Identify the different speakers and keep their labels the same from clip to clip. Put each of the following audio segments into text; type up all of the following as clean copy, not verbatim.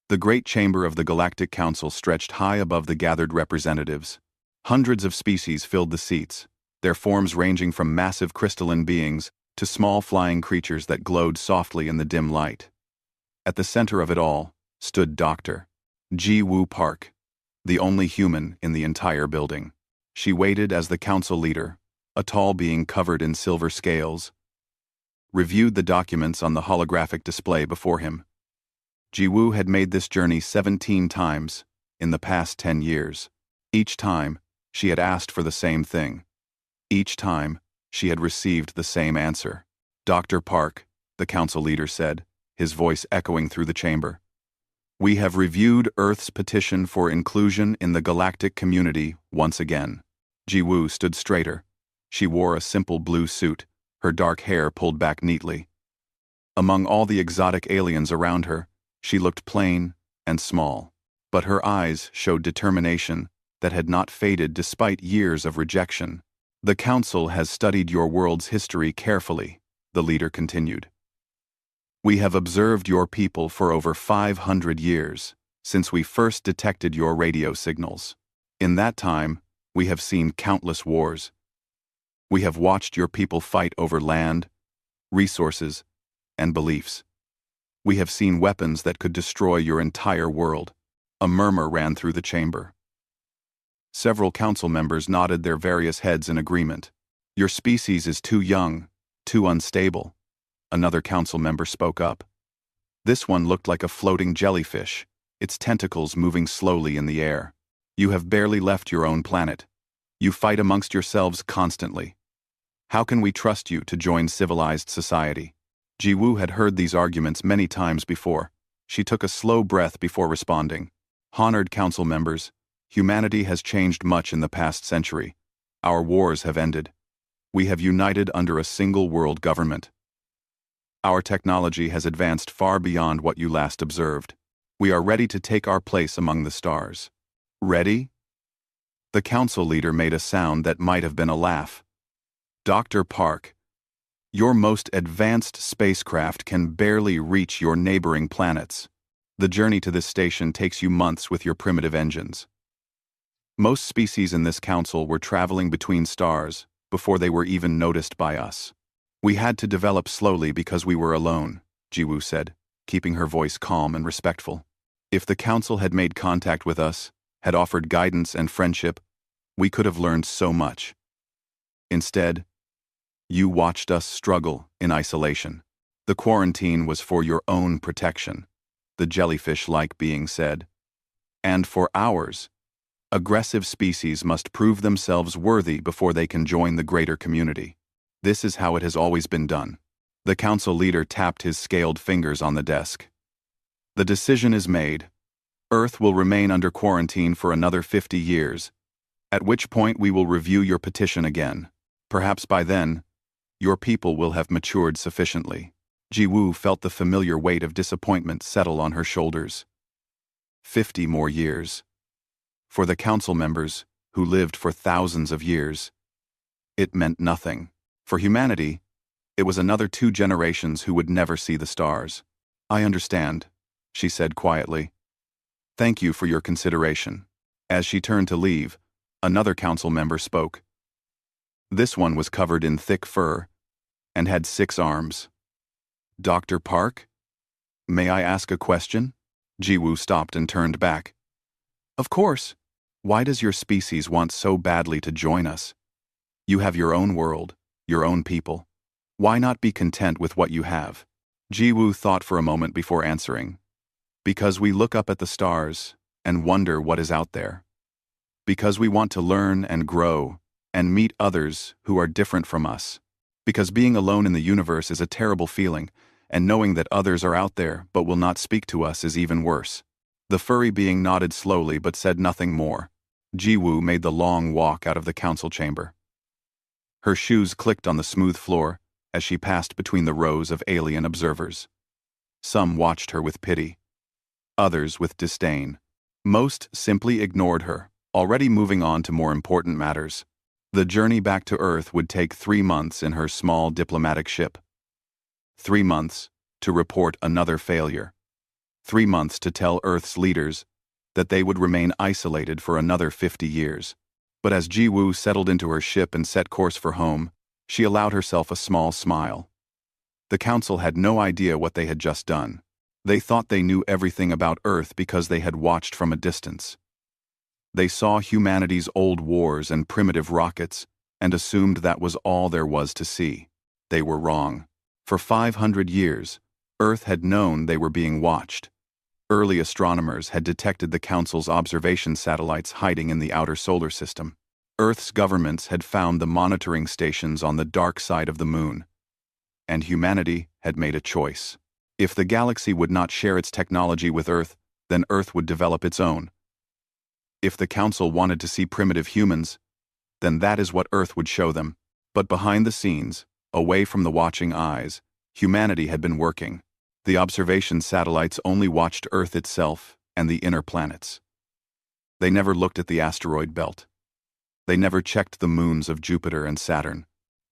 Speaker 1: The great chamber of the Galactic Council stretched high above the gathered representatives. Hundreds of species filled the seats, their forms ranging from massive crystalline beings to small flying creatures that glowed softly in the dim light. At the center of it all stood Dr. Ji Woo Park, the only human in the entire building. She waited as the council leader, a tall being covered in silver scales, reviewed the documents on the holographic display before him. Ji Woo had made this journey 17 times in the past 10 years. Each time, she had asked for the same thing. Each time, she had received the same answer. Dr. Park, the council leader said, his voice echoing through the chamber. We have reviewed Earth's petition for inclusion in the galactic community once again. Ji Woo stood straighter. She wore a simple blue suit, her dark hair pulled back neatly. Among all the exotic aliens around her, she looked plain and small, but her eyes showed determination that had not faded despite years of rejection. The Council has studied your world's history carefully, the leader continued. We have observed your people for over 500 years, since we first detected your radio signals. In that time, we have seen countless wars. We have watched your people fight over land, resources, and beliefs. We have seen weapons that could destroy your entire world. A murmur ran through the chamber. Several council members nodded their various heads in agreement. Your species is too young, too unstable. Another council member spoke up. This one looked like a floating jellyfish, its tentacles moving slowly in the air. You have barely left your own planet. You fight amongst yourselves constantly. How can we trust you to join civilized society? Ji Woo had heard these arguments many times before. She took a slow breath before responding. Honored council members, humanity has changed much in the past century. Our wars have ended. We have united under a single world government. Our technology has advanced far beyond what you last observed. We are ready to take our place among the stars. Ready? The council leader made a sound that might have been a laugh. Dr. Park, your most advanced spacecraft can barely reach your neighboring planets. The journey to this station takes you months with your primitive engines. Most species in this council were traveling between stars before they were even noticed by us. We had to develop slowly because we were alone, Ji Woo said, keeping her voice calm and respectful. If the council had made contact with us, had offered guidance and friendship, we could have learned so much. Instead, you watched us struggle in isolation. The quarantine was for your own protection, the jellyfish-like being said. And for ours. Aggressive species must prove themselves worthy before they can join the greater community. This is how it has always been done. The council leader tapped his scaled fingers on the desk. The decision is made. Earth will remain under quarantine for another 50 years, at which point we will review your petition again. Perhaps by then, your people will have matured sufficiently. Ji Woo felt the familiar weight of disappointment settle on her shoulders. 50 more years. For the council members, who lived for thousands of years, it meant nothing. For humanity, it was another 2 generations who would never see the stars. I understand, she said quietly. Thank you for your consideration. As she turned to leave, another council member spoke. This one was covered in thick fur and had 6 arms. Dr. Park? May I ask a question? Ji Woo stopped and turned back. Of course. Why does your species want so badly to join us? You have your own world, your own people. Why not be content with what you have? Ji Woo thought for a moment before answering. Because we look up at the stars and wonder what is out there. Because we want to learn and grow and meet others who are different from us. Because being alone in the universe is a terrible feeling, and knowing that others are out there but will not speak to us is even worse. The furry being nodded slowly but said nothing more. Ji Woo made the long walk out of the council chamber. Her shoes clicked on the smooth floor as she passed between the rows of alien observers. Some watched her with pity. Others with disdain. Most simply ignored her, already moving on to more important matters. The journey back to Earth would take 3 months in her small diplomatic ship. 3 months to report another failure. 3 months to tell Earth's leaders that they would remain isolated for another 50 years. But as Ji-woo settled into her ship and set course for home, she allowed herself a small smile. The council had no idea what they had just done. They thought they knew everything about Earth because they had watched from a distance. They saw humanity's old wars and primitive rockets and assumed that was all there was to see. They were wrong. For 500 years, Earth had known they were being watched. Early astronomers had detected the Council's observation satellites hiding in the outer solar system. Earth's governments had found the monitoring stations on the dark side of the moon. And humanity had made a choice. If the galaxy would not share its technology with Earth, then Earth would develop its own. If the Council wanted to see primitive humans, then that is what Earth would show them. But behind the scenes, away from the watching eyes, humanity had been working. The observation satellites only watched Earth itself and the inner planets. They never looked at the asteroid belt. They never checked the moons of Jupiter and Saturn.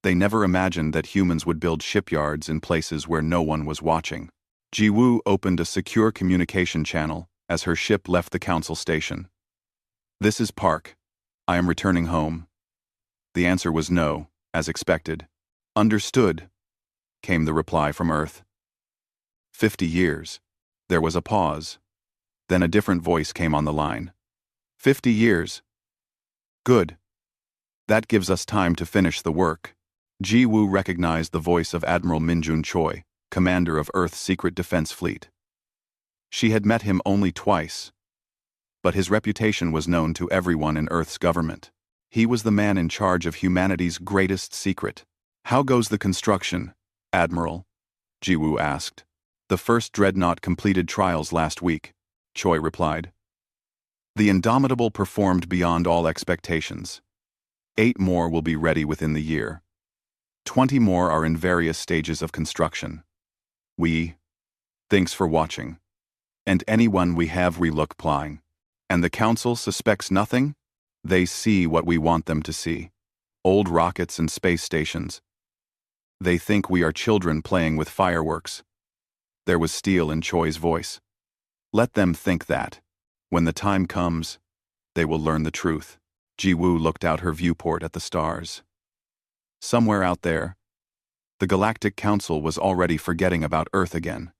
Speaker 1: They never imagined that humans would build shipyards in places where no one was watching. Ji-woo opened a secure communication channel as her ship left the Council station. "This is Park. I am returning home." The answer was no, as expected. "Understood," came the reply from Earth. 50 years. There was a pause. Then a different voice came on the line. 50 years. Good. That gives us time to finish the work. Ji-woo recognized the voice of Admiral Min-jun Choi, commander of Earth's secret defense fleet. She had met him only twice, but his reputation was known to everyone in Earth's government. He was the man in charge of humanity's greatest secret. "How goes the construction, Admiral?" Ji-woo asked. "The first Dreadnought completed trials last week," Choi replied. "The Indomitable performed beyond all expectations. 8 more will be ready within the year. 20 more are in various stages of construction. Thanks for watching. And anyone we have relook plying. And the Council suspects nothing? They see what we want them to see. Old rockets and space stations. They think we are children playing with fireworks." There was steel in Choi's voice. "Let them think that. When the time comes, they will learn the truth." Ji-woo looked out her viewport at the stars. Somewhere out there, the Galactic Council was already forgetting about Earth again.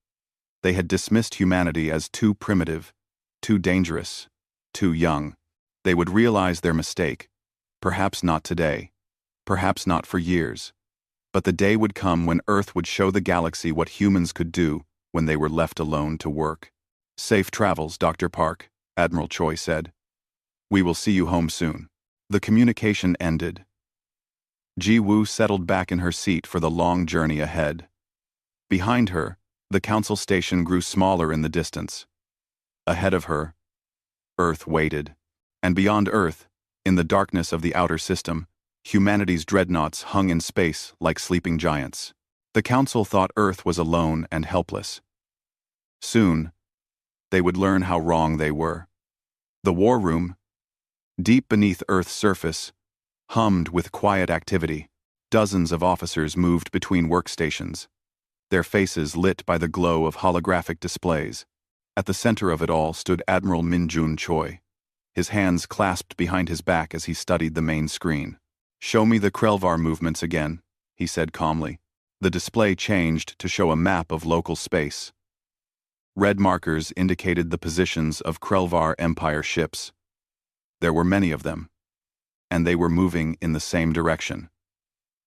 Speaker 1: They had dismissed humanity as too primitive, too dangerous, too young. They would realize their mistake, perhaps not today, perhaps not for years, but the day would come when Earth would show the galaxy what humans could do when they were left alone to work. "Safe travels, Dr. Park," Admiral Choi said. "We will see you home soon." The communication ended. Ji-woo settled back in her seat for the long journey ahead. Behind her, the Council station grew smaller in the distance. Ahead of her, Earth waited. And beyond Earth, in the darkness of the outer system, humanity's dreadnoughts hung in space like sleeping giants. The Council thought Earth was alone and helpless. Soon, they would learn how wrong they were. The war room, deep beneath Earth's surface, hummed with quiet activity. Dozens of officers moved between workstations, their faces lit by the glow of holographic displays. At the center of it all stood Admiral Min-jun Choi, his hands clasped behind his back as he studied the main screen. "Show me the Krelvar movements again," he said calmly. The display changed to show a map of local space. Red markers indicated the positions of Krelvar Empire ships. There were many of them, and they were moving in the same direction,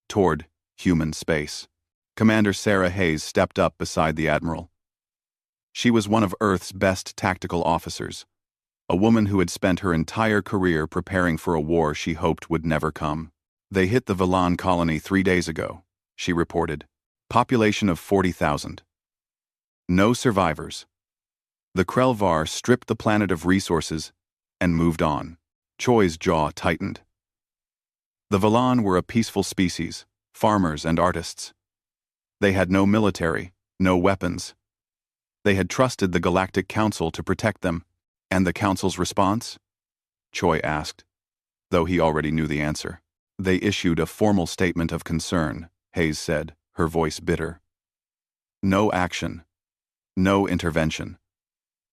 Speaker 1: toward human space. Commander Sarah Hayes stepped up beside the Admiral. She was one of Earth's best tactical officers, a woman who had spent her entire career preparing for a war she hoped would never come. "They hit the Velan colony 3 days ago," she reported. "Population of 40,000. No survivors. The Krelvar stripped the planet of resources and moved on." Choi's jaw tightened. The Velan were a peaceful species, farmers and artists. They had no military, no weapons. They had trusted the Galactic Council to protect them. "And the Council's response?" Choi asked, though he already knew the answer. "They issued a formal statement of concern," Hayes said, her voice bitter. "No action. No intervention.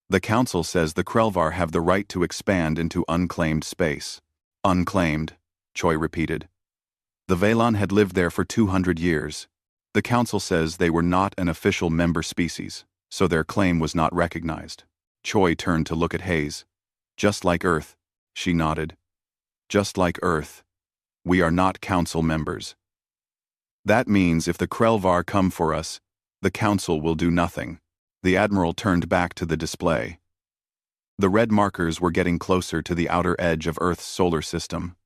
Speaker 1: The Council says the Krelvar have the right to expand into unclaimed space. Unclaimed, Choi repeated. The Velan had lived there for 200 years. The Council says they were not an official member species, so their claim was not recognized. Choi turned to look at Hayes. Just like Earth, she nodded. Just like Earth. We are not Council members. That means if the Krelvar come for us, the Council will do nothing. The Admiral turned back to the display. The red markers were getting closer to the outer edge of Earth's solar system.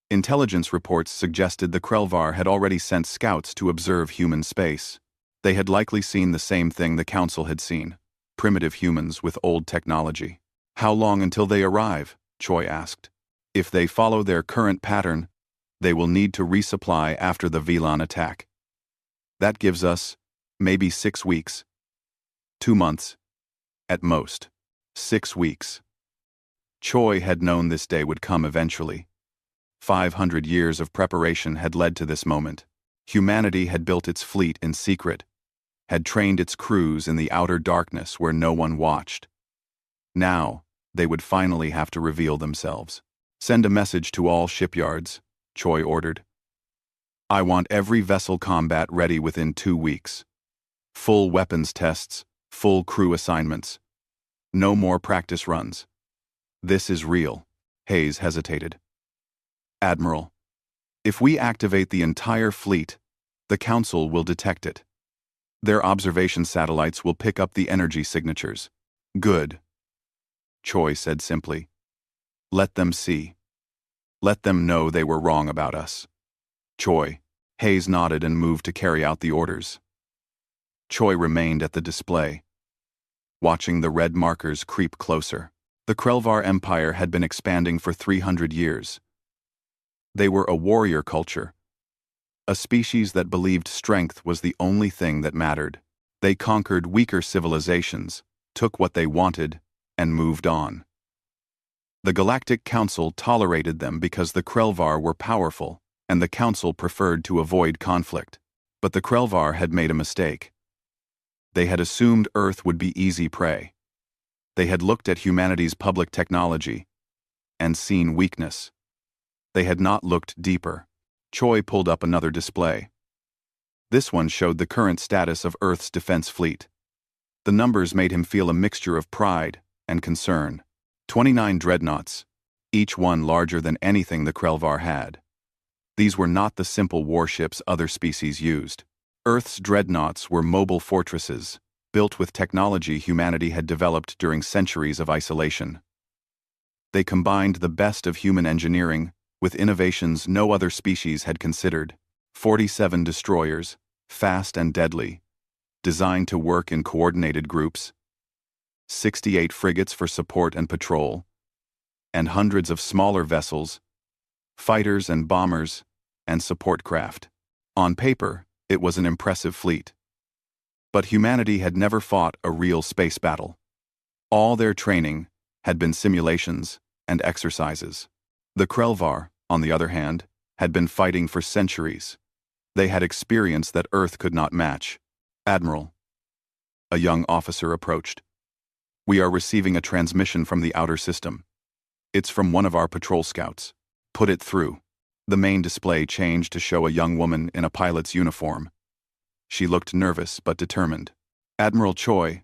Speaker 1: Intelligence reports suggested the Krelvar had already sent scouts to observe human space. They had likely seen the same thing the Council had seen, primitive humans with old technology. How long until they arrive? Choi asked. If they follow their current pattern, they will need to resupply after the Velan attack. That gives us, maybe 6 weeks. 2 months. At most. 6 weeks. Choi had known this day would come eventually. 500 years of preparation had led to this moment. Humanity had built its fleet in secret, had trained its crews in the outer darkness where no one watched. Now, they would finally have to reveal themselves. Send a message to all shipyards, Choi ordered. I want every vessel combat ready within 2 weeks. Full weapons tests, full crew assignments. No more practice runs. This is real. Hayes hesitated. Admiral, if we activate the entire fleet, the Council will detect it. Their observation satellites will pick up the energy signatures. Good. Choi said simply. Let them see. Let them know they were wrong about us. Choi. Hayes nodded and moved to carry out the orders. Choi remained at the display, watching the red markers creep closer. The Krelvar Empire had been expanding for 300 years. They were a warrior culture, a species that believed strength was the only thing that mattered. They conquered weaker civilizations, took what they wanted, and moved on. The Galactic Council tolerated them because the Krelvar were powerful, and the Council preferred to avoid conflict. But the Krelvar had made a mistake. They had assumed Earth would be easy prey. They had looked at humanity's public technology and seen weakness. They had not looked deeper. Choi pulled up another display. This one showed the current status of Earth's defense fleet. The numbers made him feel a mixture of pride and concern. 29 dreadnoughts, each one larger than anything the Krelvar had. These were not the simple warships other species used. Earth's dreadnoughts were mobile fortresses, built with technology humanity had developed during centuries of isolation. They combined the best of human engineering with innovations no other species had considered. 47 destroyers, fast and deadly, designed to work in coordinated groups. 68 frigates for support and patrol, and hundreds of smaller vessels, fighters and bombers, and support craft. On paper, it was an impressive fleet. But humanity had never fought a real space battle. All their training had been simulations and exercises. The Krelvar, on the other hand, had been fighting for centuries. They had experience that Earth could not match. Admiral. A young officer approached. We are receiving a transmission from the outer system. It's from one of our patrol scouts. Put it through. The main display changed to show a young woman in a pilot's uniform. She looked nervous but determined. Admiral Choi.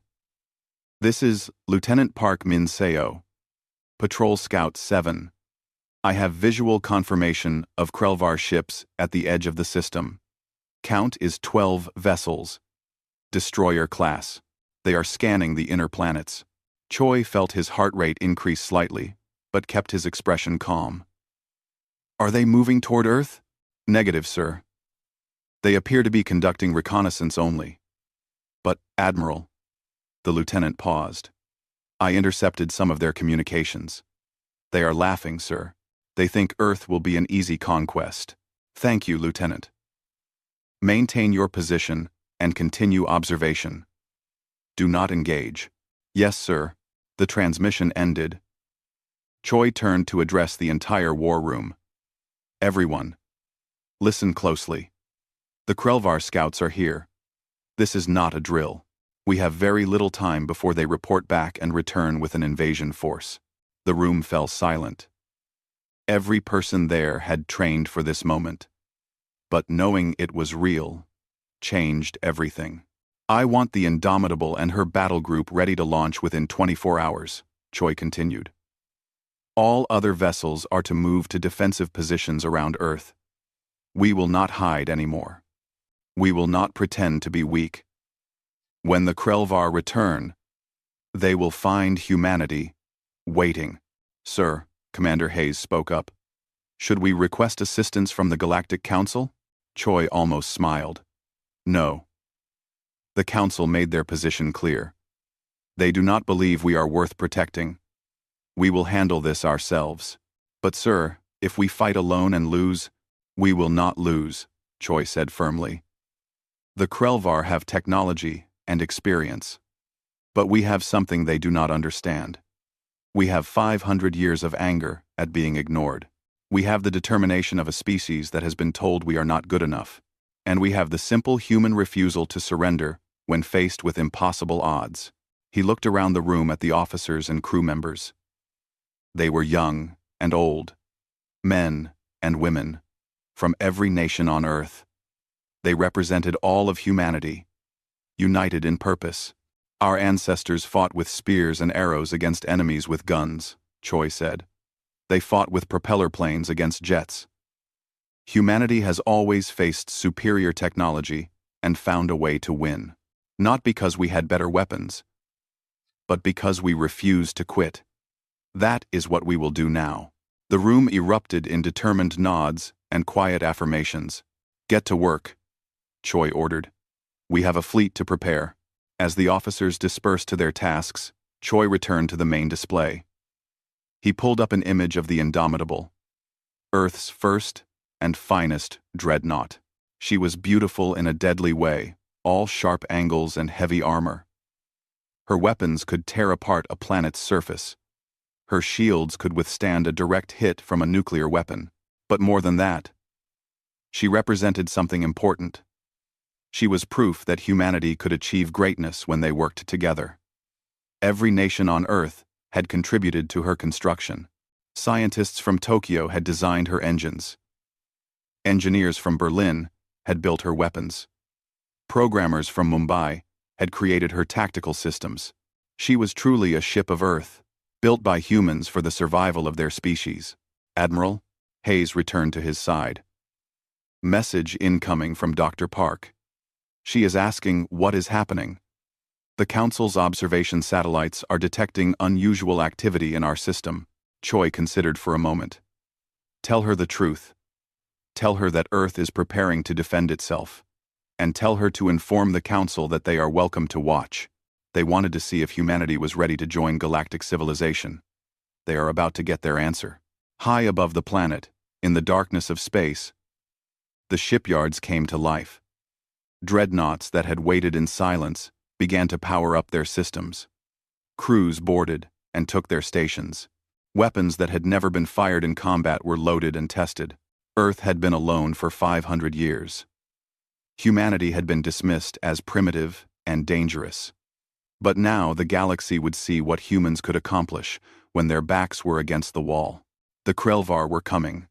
Speaker 1: This is Lieutenant Park Min Seo, Patrol Scout 7. I have visual confirmation of Krelvar ships at the edge of the system. Count is 12 vessels. Destroyer class. They are scanning the inner planets. Choi felt his heart rate increase slightly, but kept his expression calm. Are they moving toward Earth? Negative, sir. They appear to be conducting reconnaissance only. But, Admiral, the lieutenant paused. I intercepted some of their communications. They are laughing, sir. They think Earth will be an easy conquest. Thank you, Lieutenant. Maintain your position and continue observation. Do not engage. Yes, sir. The transmission ended. Choi turned to address the entire war room. Everyone, listen closely. The Krelvar scouts are here. This is not a drill. We have very little time before they report back and return with an invasion force. The room fell silent. Every person there had trained for this moment. But knowing it was real changed everything. I want the Indomitable and her battle group ready to launch within 24 hours, Choi continued. All other vessels are to move to defensive positions around Earth. We will not hide anymore. We will not pretend to be weak. When the Krelvar return, they will find humanity waiting. Sir, Commander Hayes spoke up. Should we request assistance from the Galactic Council? Choi almost smiled. No. The Council made their position clear. They do not believe we are worth protecting. We will handle this ourselves. But sir, if we fight alone and lose, we will not lose, Choi said firmly. The Krelvar have technology and experience. But we have something they do not understand. We have 500 years of anger at being ignored. We have the determination of a species that has been told we are not good enough. And we have the simple human refusal to surrender when faced with impossible odds. He looked around the room at the officers and crew members. They were young and old, men and women, from every nation on Earth. They represented all of humanity, united in purpose. Our ancestors fought with spears and arrows against enemies with guns, Choi said. They fought with propeller planes against jets. Humanity has always faced superior technology and found a way to win. Not because we had better weapons, but because we refused to quit. That is what we will do now. The room erupted in determined nods and quiet affirmations. Get to work, Choi ordered. We have a fleet to prepare. As the officers dispersed to their tasks, Choi returned to the main display. He pulled up an image of the Indomitable, Earth's first and finest dreadnought. She was beautiful in a deadly way, all sharp angles and heavy armor. Her weapons could tear apart a planet's surface. Her shields could withstand a direct hit from a nuclear weapon. But more than that, she represented something important. She was proof that humanity could achieve greatness when they worked together. Every nation on Earth had contributed to her construction. Scientists from Tokyo had designed her engines. Engineers from Berlin had built her weapons. Programmers from Mumbai had created her tactical systems. She was truly a ship of Earth, built by humans for the survival of their species. Admiral, Hayes returned to his side. Message incoming from Dr. Park. She is asking what is happening. The Council's observation satellites are detecting unusual activity in our system. Choi considered for a moment. Tell her the truth. Tell her that Earth is preparing to defend itself. And tell her to inform the Council that they are welcome to watch. They wanted to see if humanity was ready to join galactic civilization. They are about to get their answer. High above the planet, in the darkness of space, the shipyards came to life. Dreadnoughts that had waited in silence began to power up their systems. Crews boarded and took their stations. Weapons that had never been fired in combat were loaded and tested. Earth had been alone for 500 years. Humanity had been dismissed as primitive and dangerous. But now the galaxy would see what humans could accomplish when their backs were against the wall. The Krelvar were coming,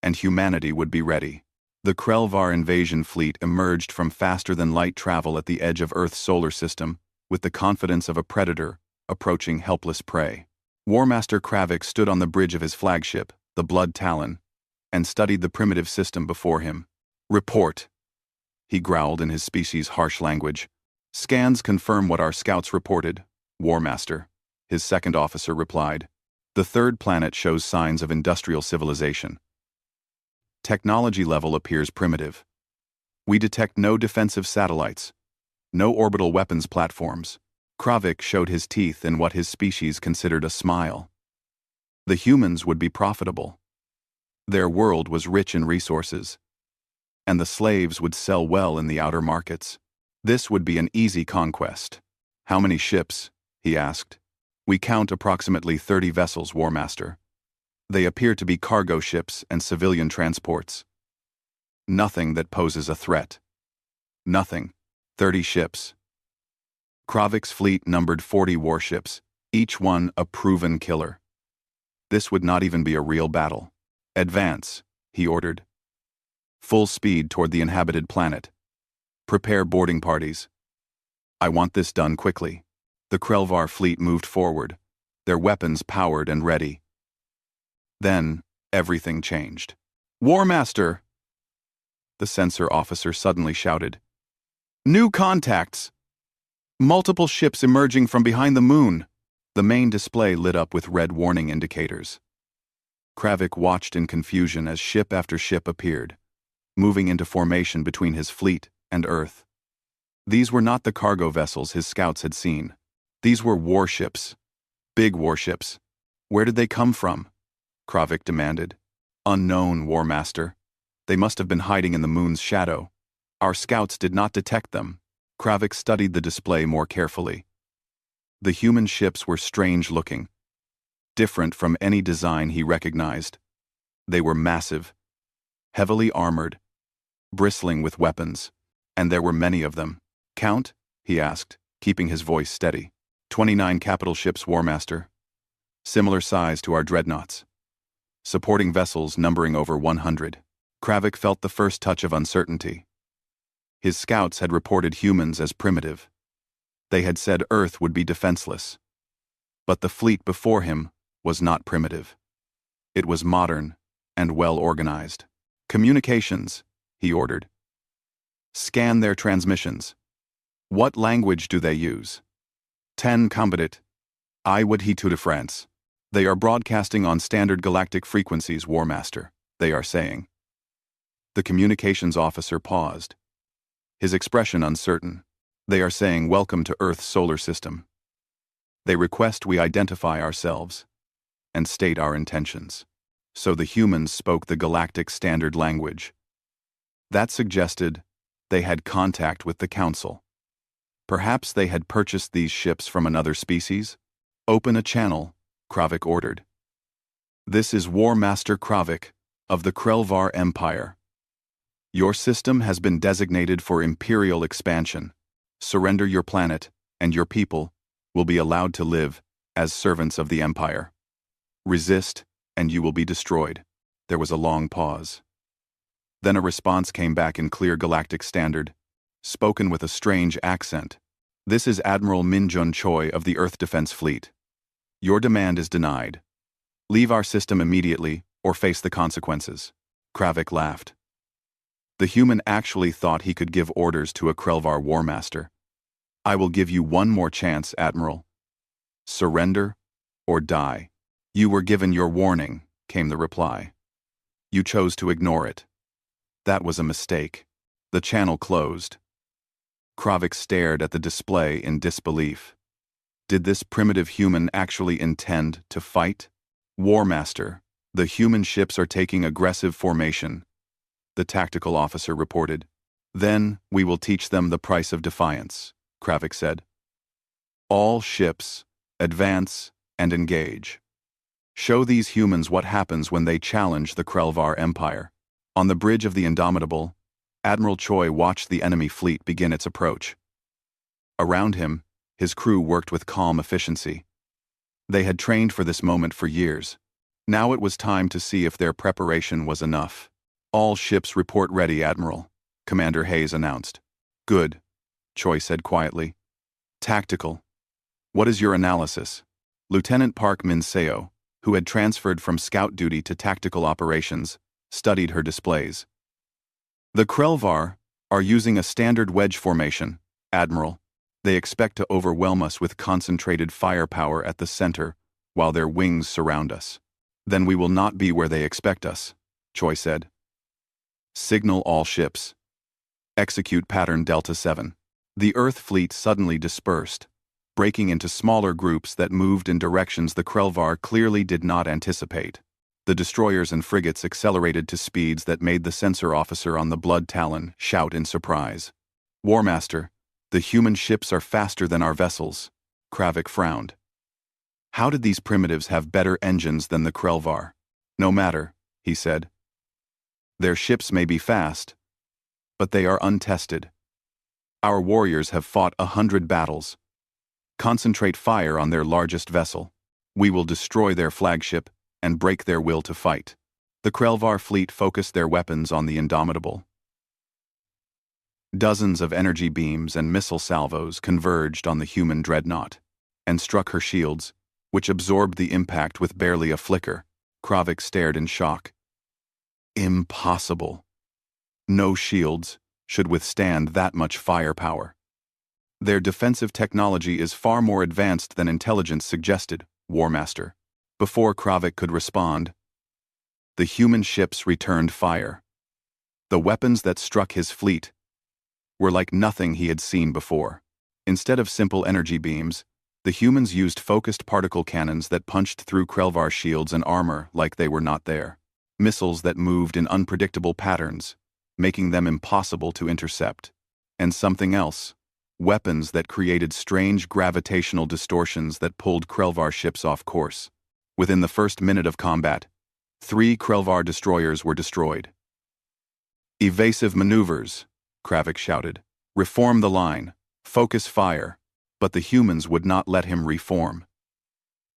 Speaker 1: and humanity would be ready. The Krelvar invasion fleet emerged from faster-than-light travel at the edge of Earth's solar system with the confidence of a predator approaching helpless prey. Warmaster Kravik stood on the bridge of his flagship, the Blood Talon, and studied the primitive system before him. Report, he growled in his species' harsh language. Scans confirm what our scouts reported, Warmaster, his second officer replied. The third planet shows signs of industrial civilization. Technology level appears primitive. We detect no defensive satellites, no orbital weapons platforms. Kravik showed his teeth in what his species considered a smile. The humans would be profitable. Their world was rich in resources, and the slaves would sell well in the outer markets. This would be an easy conquest. How many ships? He asked. We count approximately 30 vessels, Warmaster. They appear to be cargo ships and civilian transports. Nothing that poses a threat. Nothing. 30 ships. Kravik's fleet numbered 40 warships, each one a proven killer. This would not even be a real battle. Advance, he ordered. Full speed toward the inhabited planet. Prepare boarding parties. I want this done quickly. The Krelvar fleet moved forward, their weapons powered and ready. Then, everything changed. War Master! The sensor officer suddenly shouted. New contacts! Multiple ships emerging from behind the moon. The main display lit up with red warning indicators. Kravik watched in confusion as ship after ship appeared, moving into formation between his fleet and Earth. These were not the cargo vessels his scouts had seen. These were warships. Big warships. Where did they come from? Kravik demanded. Unknown, War Master. They must have been hiding in the moon's shadow. Our scouts did not detect them. Kravik studied the display more carefully. The human ships were strange-looking, different from any design he recognized. They were massive, heavily armored, bristling with weapons, and there were many of them. Count? He asked, keeping his voice steady. 29 capital ships, War Master. Similar size to our dreadnoughts. Supporting vessels numbering over 100. Kravik felt the first touch of uncertainty. His scouts had reported humans as primitive. They had said Earth would be defenseless. But the fleet before him was not primitive. It was modern and well-organized. Communications, he ordered. Scan their transmissions. What language do they use? 10 combatit. I would he to France. They are broadcasting on standard galactic frequencies, War Master, they are saying. The communications officer paused, his expression uncertain. They are saying welcome to Earth's solar system. They request we identify ourselves and state our intentions. So the humans spoke the galactic standard language. That suggested they had contact with the Council. Perhaps they had purchased these ships from another species? Open a channel, Kravik ordered. This is War Master Kravik of the Krelvar Empire. Your system has been designated for imperial expansion. Surrender your planet, and your people will be allowed to live as servants of the Empire. Resist, and you will be destroyed. There was a long pause. Then a response came back in clear galactic standard, spoken with a strange accent. This is Admiral Minjun Choi of the Earth Defense Fleet. Your demand is denied. Leave our system immediately, or face the consequences. Kravik laughed. The human actually thought he could give orders to a Krelvar War Master. I will give you one more chance, Admiral. Surrender or die. You were given your warning, came the reply. You chose to ignore it. That was a mistake. The channel closed. Kravik stared at the display in disbelief. Did this primitive human actually intend to fight? War Master, the human ships are taking aggressive formation, the tactical officer reported. Then we will teach them the price of defiance, Kravik said. All ships, advance and engage. Show these humans what happens when they challenge the Krelvar Empire. On the bridge of the Indomitable, Admiral Choi watched the enemy fleet begin its approach. Around him, his crew worked with calm efficiency. They had trained for this moment for years. Now it was time to see if their preparation was enough. All ships report ready, Admiral, Commander Hayes announced. Good, Choi said quietly. Tactical. What is your analysis? Lieutenant Park Min-seo, who had transferred from scout duty to tactical operations, studied her displays. The Krelvar are using a standard wedge formation, Admiral. They expect to overwhelm us with concentrated firepower at the center while their wings surround us. Then we will not be where they expect us, Choi said. Signal all ships. Execute pattern Delta 7. The Earth fleet suddenly dispersed, breaking into smaller groups that moved in directions the Krelvar clearly did not anticipate. The destroyers and frigates accelerated to speeds that made the sensor officer on the Blood Talon shout in surprise. War Master, the human ships are faster than our vessels. Kravik frowned. How did these primitives have better engines than the Krelvar? No matter, he said. Their ships may be fast, but they are untested. Our warriors have fought 100 battles, Concentrate fire on their largest vessel. We will destroy their flagship and break their will to fight. The Krelvar fleet focused their weapons on the Indomitable. Dozens of energy beams and missile salvos converged on the human dreadnought and struck her shields, which absorbed the impact with barely a flicker. Kravik stared in shock. Impossible. No shields should withstand that much firepower. Their defensive technology is far more advanced than intelligence suggested, War Master. Before Kravik could respond, the human ships returned fire. The weapons that struck his fleet were like nothing he had seen before. Instead of simple energy beams, the humans used focused particle cannons that punched through Krelvar shields and armor like they were not there. Missiles that moved in unpredictable patterns, making them impossible to intercept. And something else. Weapons that created strange gravitational distortions that pulled Krelvar ships off course. Within the first minute of combat, 3 Krelvar destroyers were destroyed. Evasive maneuvers, Kravik shouted. Reform the line. Focus fire. But the humans would not let him reform.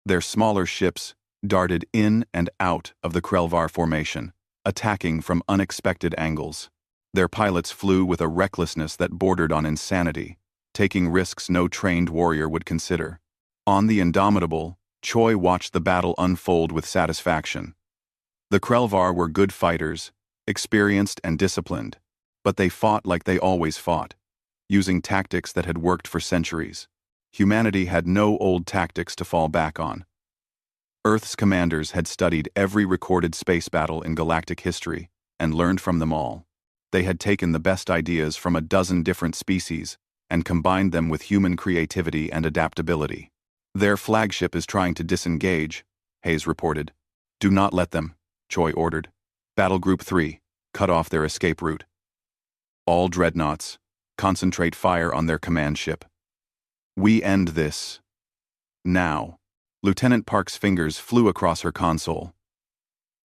Speaker 1: Their smaller ships darted in and out of the Krelvar formation, attacking from unexpected angles. Their pilots flew with a recklessness that bordered on insanity, taking risks no trained warrior would consider. On the Indomitable, Choi watched the battle unfold with satisfaction. The Krelvar were good fighters, experienced and disciplined, but they fought like they always fought, using tactics that had worked for centuries. Humanity had no old tactics to fall back on. Earth's commanders had studied every recorded space battle in galactic history and learned from them all. They had taken the best ideas from a dozen different species and combined them with human creativity and adaptability. Their flagship is trying to disengage, Hayes reported. Do not let them, Choi ordered. Battle Group 3, cut off their escape route. All dreadnoughts, concentrate fire on their command ship. We end this. Now. Lieutenant Park's fingers flew across her console.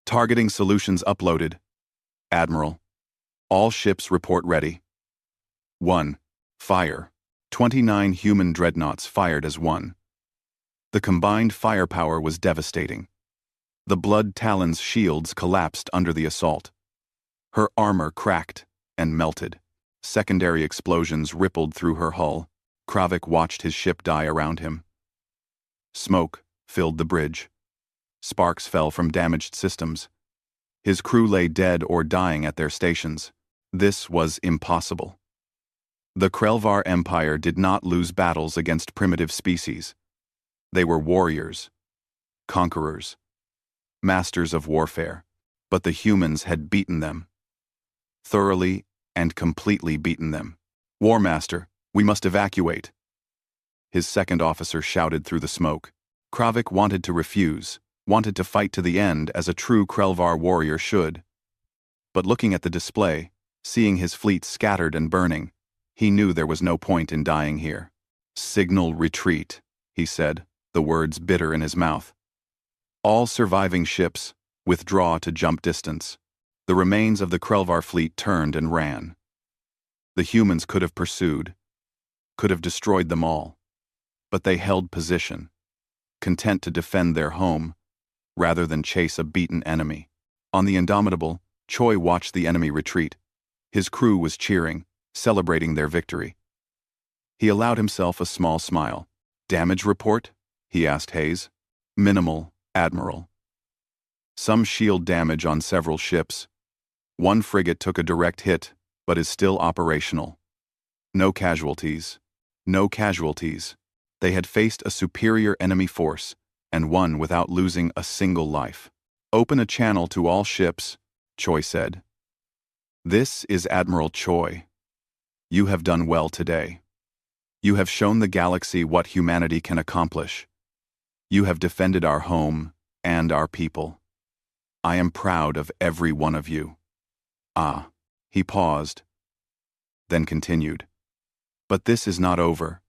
Speaker 1: Targeting solutions uploaded. Admiral. All ships report ready. 1. Fire. 29 human dreadnoughts fired as one. The combined firepower was devastating. The Blood Talon's shields collapsed under the assault. Her armor cracked and melted. Secondary explosions rippled through her hull. Kravik watched his ship die around him. Smoke filled the bridge. Sparks fell from damaged systems. His crew lay dead or dying at their stations. This was impossible. The Krelvar Empire did not lose battles against primitive species. They were warriors, conquerors, masters of warfare, but the humans had beaten them. Thoroughly and completely beaten them. War Master, we must evacuate. His second officer shouted through the smoke. Kravik wanted to refuse, wanted to fight to the end as a true Krelvar warrior should. But looking at the display, seeing his fleet scattered and burning, he knew there was no point in dying here. Signal retreat, he said, the words bitter in his mouth. All surviving ships, withdraw to jump distance. The remains of the Krelvar fleet turned and ran. The humans could have pursued, could have destroyed them all. But they held position, content to defend their home, rather than chase a beaten enemy. On the Indomitable, Choi watched the enemy retreat. His crew was cheering, celebrating their victory. He allowed himself a small smile. Damage report? He asked Hayes. Minimal, Admiral. Some shield damage on several ships. One frigate took a direct hit, but is still operational. No casualties. No casualties. They had faced a superior enemy force, and won without losing a single life. Open a channel to all ships, Choi said. This is Admiral Choi. You have done well today. You have shown the galaxy what humanity can accomplish. You have defended our home and our people. I am proud of every one of you. Ah, he paused, then continued. But this is not over.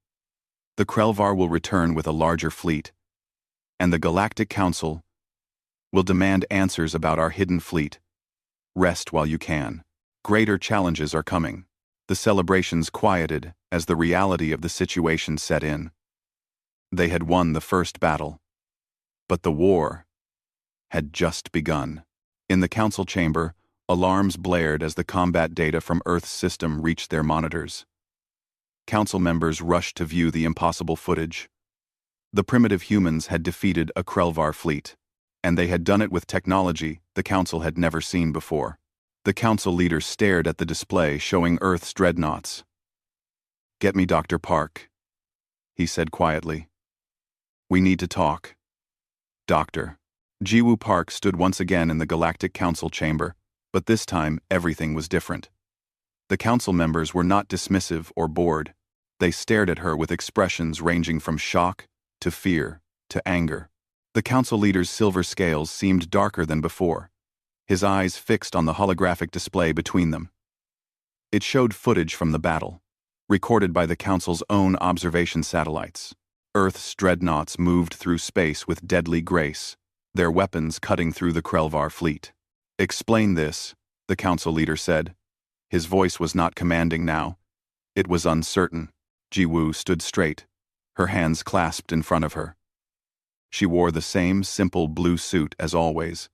Speaker 1: The Krelvar will return with a larger fleet, and the Galactic Council will demand answers about our hidden fleet. Rest while you can. Greater challenges are coming. The celebrations quieted as the reality of the situation set in. They had won the first battle. But the war had just begun. In the council chamber, alarms blared as the combat data from Earth's system reached their monitors. Council members rushed to view the impossible footage. The primitive humans had defeated a Krelvar fleet, and they had done it with technology the council had never seen before. The council leader stared at the display showing Earth's dreadnoughts. "Get me Dr. Park," he said quietly. "We need to talk." Dr. Jiwoo Park stood once again in the Galactic Council chamber, but this time everything was different. The council members were not dismissive or bored. They stared at her with expressions ranging from shock to fear to anger. The council leader's silver scales seemed darker than before, his eyes fixed on the holographic display between them. It showed footage from the battle, recorded by the council's own observation satellites. Earth's dreadnoughts moved through space with deadly grace, their weapons cutting through the Krelvar fleet. "Explain this," the council leader said. His voice was not commanding now. It was uncertain. Jiwoo stood straight, her hands clasped in front of her. She wore the same simple blue suit as always,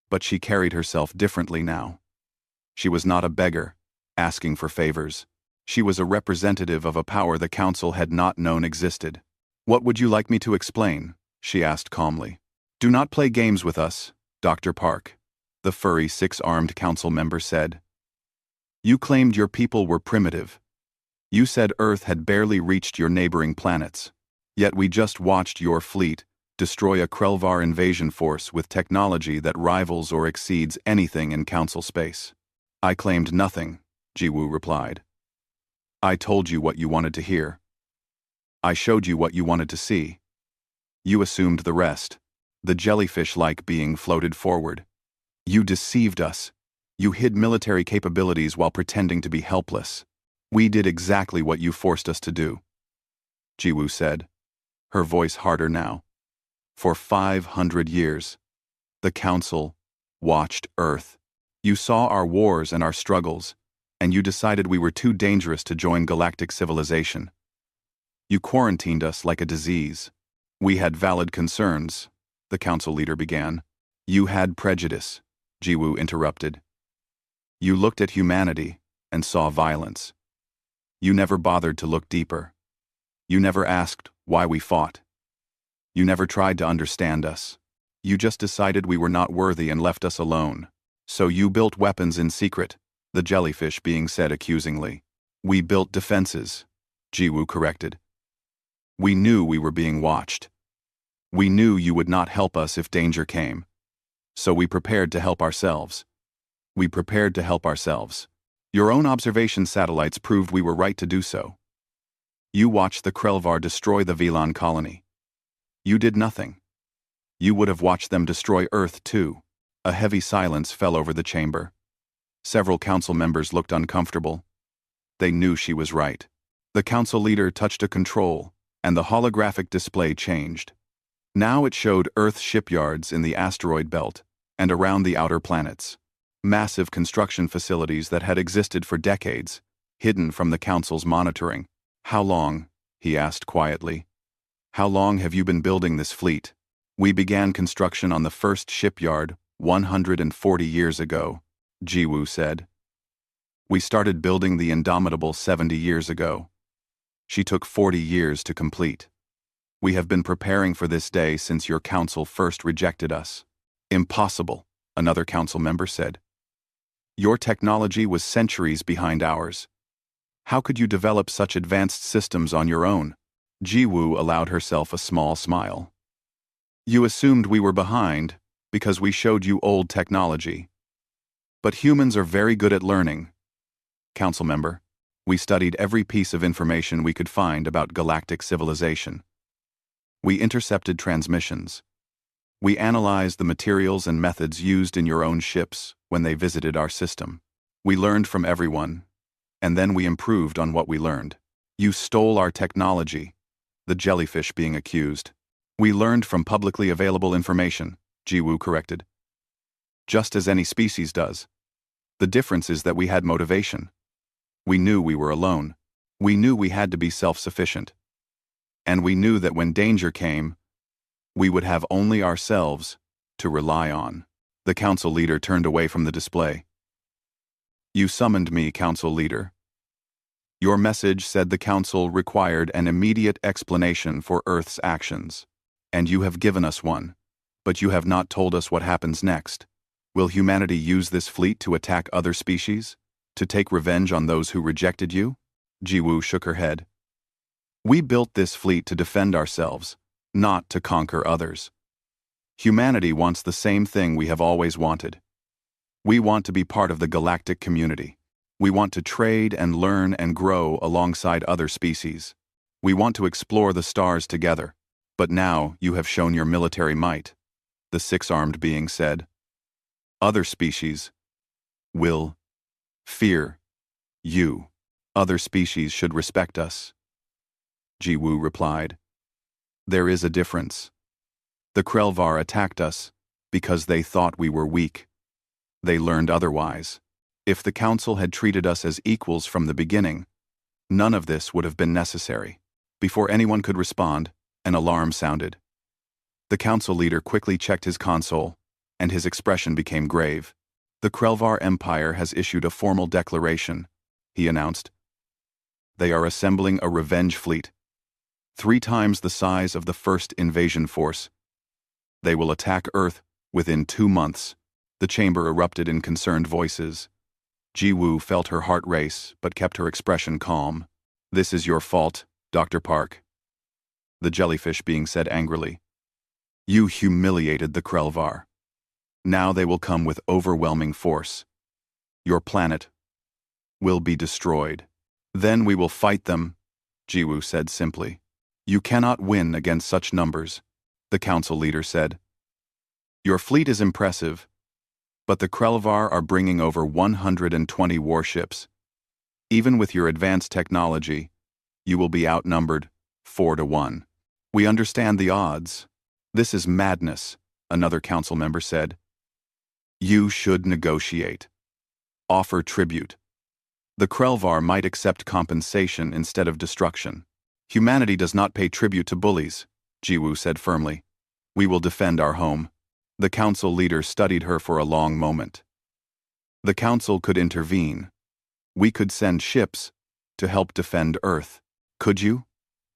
Speaker 1: but she carried herself differently now. She was not a beggar, asking for favors. She was a representative of a power the council had not known existed. "What would you like me to explain?" she asked calmly. "Do not play games with us, Dr. Park," the furry six-armed council member said. "You claimed your people were primitive. You said Earth had barely reached your neighboring planets. Yet we just watched your fleet destroy a Krelvar invasion force with technology that rivals or exceeds anything in council space." "I claimed nothing," Jiwoo replied. "I told you what you wanted to hear. I showed you what you wanted to see. You assumed the rest." The jellyfish-like being floated forward. "You deceived us. You hid military capabilities while pretending to be helpless. We did exactly what you forced us to do," Jiwoo said, her voice harder now. "For 500 years, the Council watched Earth. You saw our wars and our struggles, and you decided we were too dangerous to join galactic civilization. You quarantined us like a disease. We had valid concerns," the council leader began. "You had prejudice," Jiwoo interrupted. "You looked at humanity and saw violence. You never bothered to look deeper. You never asked why we fought. You never tried to understand us. You just decided we were not worthy and left us alone. So you built weapons in secret," the jellyfish being said accusingly. "We built defenses," Jiwoo corrected. "We knew we were being watched. We knew you would not help us if danger came. So we prepared to help ourselves. We prepared to help ourselves. Your own observation satellites proved we were right to do so. You watched the Krelvar destroy the Velan colony. You did nothing. You would have watched them destroy Earth too." A heavy silence fell over the chamber. Several council members looked uncomfortable. They knew she was right. The council leader touched a control, and the holographic display changed. Now it showed Earth shipyards in the asteroid belt and around the outer planets. Massive construction facilities that had existed for decades, hidden from the council's monitoring. "How long?" he asked quietly. "How long have you been building this fleet?" "We began construction on the first shipyard 140 years ago," Jiwoo said. "We started building the Indomitable 70 years ago. She took 40 years to complete. We have been preparing for this day since your council first rejected us." "Impossible," another council member said. "Your technology was centuries behind ours. How could you develop such advanced systems on your own?" Jiwoo allowed herself a small smile. "You assumed we were behind because we showed you old technology. But humans are very good at learning. Council member, we studied every piece of information we could find about galactic civilization. We intercepted transmissions. We analyzed the materials and methods used in your own ships when they visited our system. We learned from everyone, and then we improved on what we learned. You stole our technology," the jellyfish being accused. "We learned from publicly available information," Jiwoo corrected. "Just as any species does. The difference is that we had motivation. We knew we were alone. We knew we had to be self-sufficient. And we knew that when danger came, we would have only ourselves to rely on. The council leader turned away from the display. You summoned me, council leader. Your message said the council required an immediate explanation for Earth's actions. And you have given us one. But you have not told us what happens next. Will humanity use this fleet to attack other species? To take revenge on those who rejected you? Jiwoo shook her head. We built this fleet to defend ourselves, not to conquer others. Humanity wants the same thing we have always wanted. We want to be part of the galactic community. We want to trade and learn and grow alongside other species. We want to explore the stars together. But now you have shown your military might, the six-armed being said. Other species will fear you. Other species should respect us. Jiwoo replied. There is a difference. The Krelvar attacked us because they thought we were weak. They learned otherwise. If the council had treated us as equals from the beginning, none of this would have been necessary. Before anyone could respond, an alarm sounded. The council leader quickly checked his console, and his expression became grave. The Krelvar Empire has issued a formal declaration, he announced. They are assembling a revenge fleet, 3 times the size of the first invasion force. They will attack Earth within 2 months. The chamber erupted in concerned voices. Jiwoo felt her heart race, but kept her expression calm. This is your fault, Dr. Park. The jellyfish being said angrily. You humiliated the Krelvar. Now they will come with overwhelming force. Your planet will be destroyed. Then we will fight them, Jiwoo said simply. You cannot win against such numbers, the council leader said. Your fleet is impressive, but the Krelvar are bringing over 120 warships. Even with your advanced technology, you will be outnumbered 4-1. We understand the odds. This is madness, another council member said. You should negotiate. Offer tribute. The Krelvar might accept compensation instead of destruction. Humanity does not pay tribute to bullies, Jiwoo said firmly. We will defend our home. The council leader studied her for a long moment. The council could intervene. We could send ships to help defend Earth. Could you?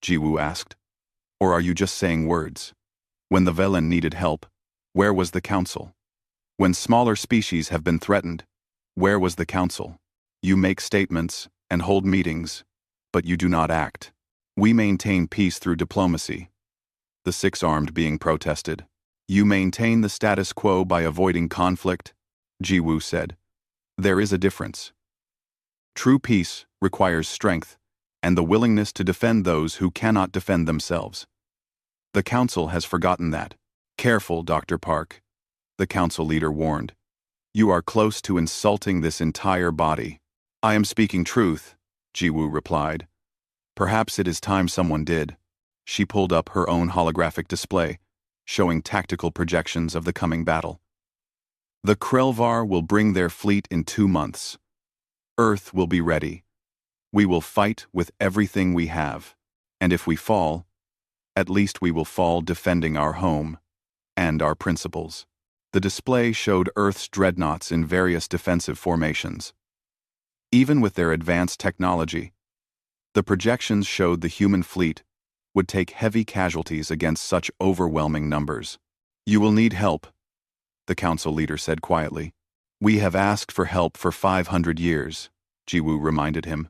Speaker 1: Jiwoo asked. Or are you just saying words? When the Velen needed help, where was the council? When smaller species have been threatened, where was the council? You make statements and hold meetings, but you do not act. We maintain peace through diplomacy. The six-armed being protested. You maintain the status quo by avoiding conflict, Jiwoo said. There is a difference. True peace requires strength and the willingness to defend those who cannot defend themselves. The council has forgotten that. Careful, Dr. Park, the council leader warned. You are close to insulting this entire body. I am speaking truth, Jiwoo replied. Perhaps it is time someone did. She pulled up her own holographic display, showing tactical projections of the coming battle. The Krelvar will bring their fleet in 2 months. Earth will be ready. We will fight with everything we have. And if we fall, at least we will fall defending our home and our principles. The display showed Earth's dreadnoughts in various defensive formations. Even with their advanced technology, the projections showed the human fleet would take heavy casualties against such overwhelming numbers. You will need help, the council leader said quietly. We have asked for help for 500 years, Jiwoo reminded him.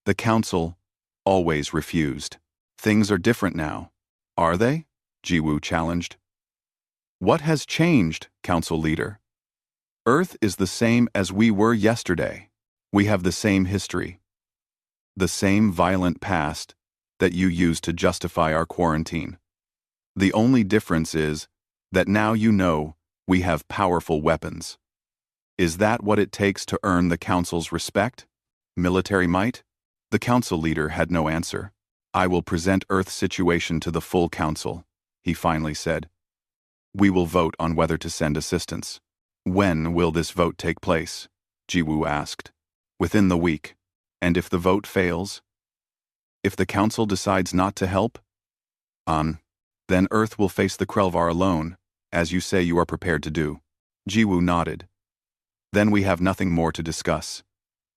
Speaker 1: The council always refused. Things are different now. Are they? Jiwoo challenged. What has changed, council leader? Earth is the same as we were yesterday. We have the same history. The same violent past that you used to justify our quarantine. The only difference is that now you know we have powerful weapons. Is that what it takes to earn the council's respect? Military might? The council leader had no answer. I will present Earth's situation to the full council, he finally said. We will vote on whether to send assistance. When will this vote take place? Jiwoo asked. Within the week. And if the vote fails? If the council decides not to help? Then Earth will face the Krelvar alone, as you say you are prepared to do. Jiwoo nodded. Then we have nothing more to discuss.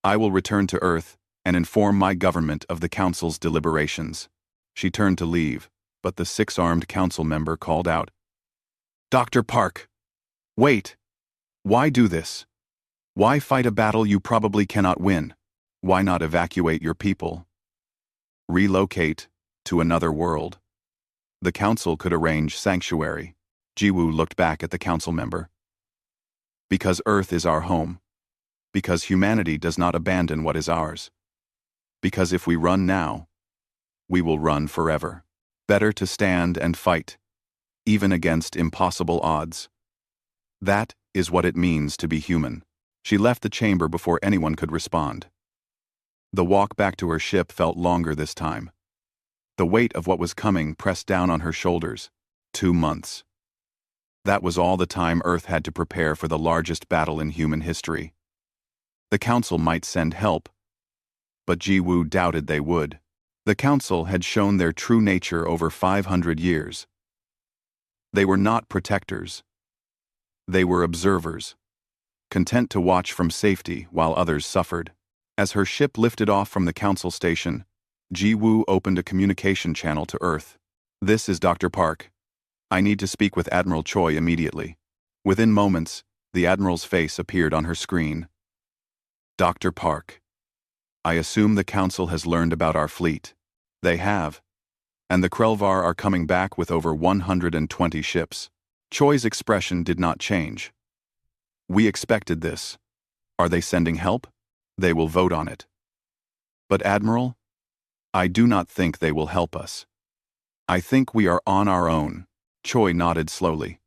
Speaker 1: I will return to Earth and inform my government of the Council's deliberations. She turned to leave, but the six-armed council member called out, Dr. Park! Wait! Why do this? Why fight a battle you probably cannot win? Why not evacuate your people? Relocate to another world. The council could arrange sanctuary. Jiwoo looked back at the council member. Because Earth is our home. Because humanity does not abandon what is ours. Because if we run now, we will run forever. Better to stand and fight, even against impossible odds. That is what it means to be human. She left the chamber before anyone could respond. The walk back to her ship felt longer this time. The weight of what was coming pressed down on her shoulders. 2 months. That was all the time Earth had to prepare for the largest battle in human history. The Council might send help, but Jiwoo doubted they would. The Council had shown their true nature over 500 years. They were not protectors. They were observers, content to watch from safety while others suffered. As her ship lifted off from the Council station, Jiwoo opened a communication channel to Earth. This is Dr. Park. I need to speak with Admiral Choi immediately. Within moments, the Admiral's face appeared on her screen. Dr. Park. I assume the Council has learned about our fleet. They have. And the Krelvar are coming back with over 120 ships. Choi's expression did not change. We expected this. Are they sending help? They will vote on it. But Admiral, I do not think they will help us. I think we are on our own. Choi nodded slowly.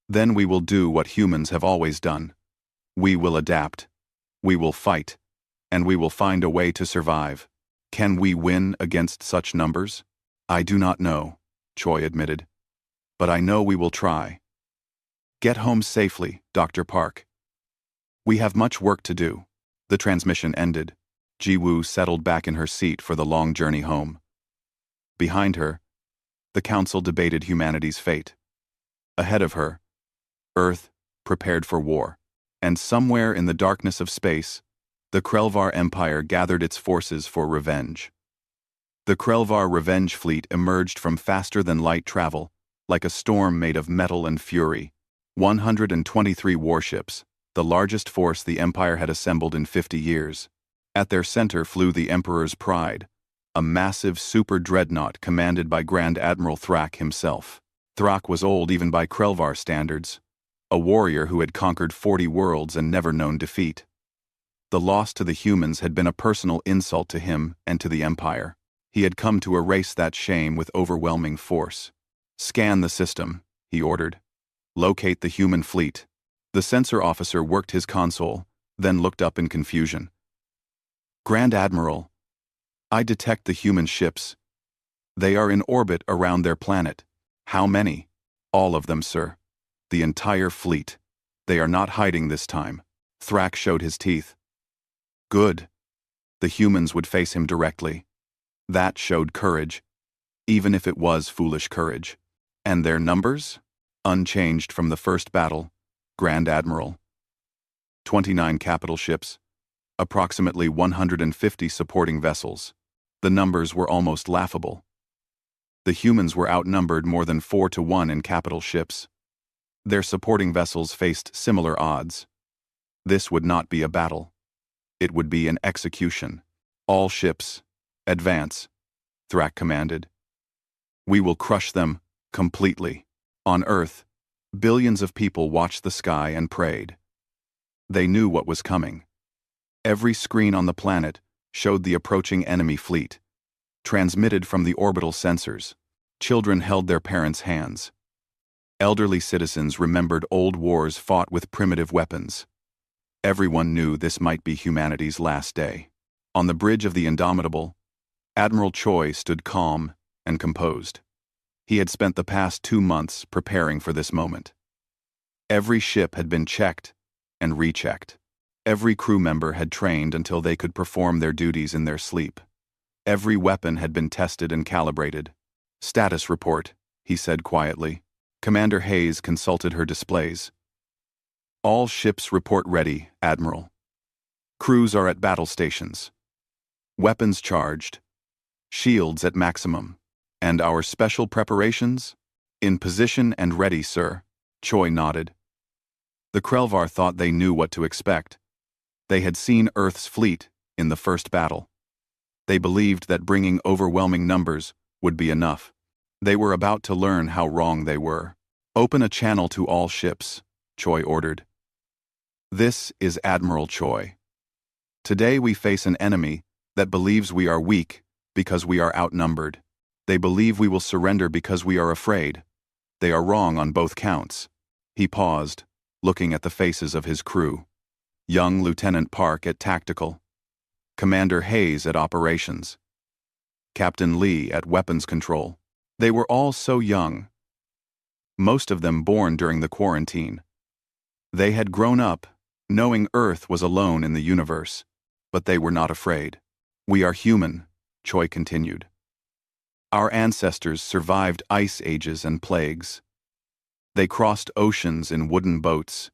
Speaker 1: Then we will do what humans have always done. We will adapt. We will fight. And we will find a way to survive. Can we win against such numbers? I do not know, Choi admitted. But I know we will try. Get home safely, Dr. Park. We have much work to do. The transmission ended. Jiwoo settled back in her seat for the long journey home. Behind her, the Council debated humanity's fate. Ahead of her, Earth prepared for war. And somewhere in the darkness of space, the Krelvar Empire gathered its forces for revenge. The Krelvar revenge fleet emerged from faster-than-light travel, like a storm made of metal and fury. 123 warships, the largest force the Empire had assembled in 50 years. At their center flew the Emperor's Pride, a massive super dreadnought commanded by Grand Admiral Thrak himself. Thrak was old even by Krelvar standards, a warrior who had conquered 40 worlds and never known defeat. The loss to the humans had been a personal insult to him and to the Empire. He had come to erase that shame with overwhelming force. Scan the system, he ordered. Locate the human fleet. The sensor officer worked his console, then looked up in confusion. Grand Admiral, I detect the human ships. They are in orbit around their planet. How many? All of them, sir. The entire fleet. They are not hiding this time. Thrak showed his teeth. Good. The humans would face him directly. That showed courage, even if it was foolish courage. And their numbers? Unchanged from the first battle, Grand Admiral. 29 capital ships, approximately 150 supporting vessels. The numbers were almost laughable. The humans were outnumbered more than 4 to 1 in capital ships. Their supporting vessels faced similar odds. This would not be a battle. It would be an execution. All ships, advance, Thrak commanded. We will crush them completely. On Earth, billions of people watched the sky and prayed. They knew what was coming. Every screen on the planet showed the approaching enemy fleet. Transmitted from the orbital sensors, children held their parents' hands. Elderly citizens remembered old wars fought with primitive weapons. Everyone knew this might be humanity's last day. On the bridge of the Indomitable, Admiral Choi stood calm and composed. He had spent the past 2 months preparing for this moment. Every ship had been checked and rechecked. Every crew member had trained until they could perform their duties in their sleep. Every weapon had been tested and calibrated. Status report, he said quietly. Commander Hayes consulted her displays. All ships report ready, Admiral. Crews are at battle stations. Weapons charged. Shields at maximum. And our special preparations? In position and ready, sir. Choi nodded. The Krelvar thought they knew what to expect. They had seen Earth's fleet in the first battle. They believed that bringing overwhelming numbers would be enough. They were about to learn how wrong they were. Open a channel to all ships, Choi ordered. This is Admiral Choi. Today we face an enemy that believes we are weak because we are outnumbered. They believe we will surrender because we are afraid. They are wrong on both counts. He paused, looking at the faces of his crew. Young Lieutenant Park at Tactical. Commander Hayes at Operations. Captain Lee at Weapons Control. They were all so young. Most of them born during the quarantine. They had grown up, knowing Earth was alone in the universe, but they were not afraid. We are human, Choi continued. Our ancestors survived ice ages and plagues. They crossed oceans in wooden boats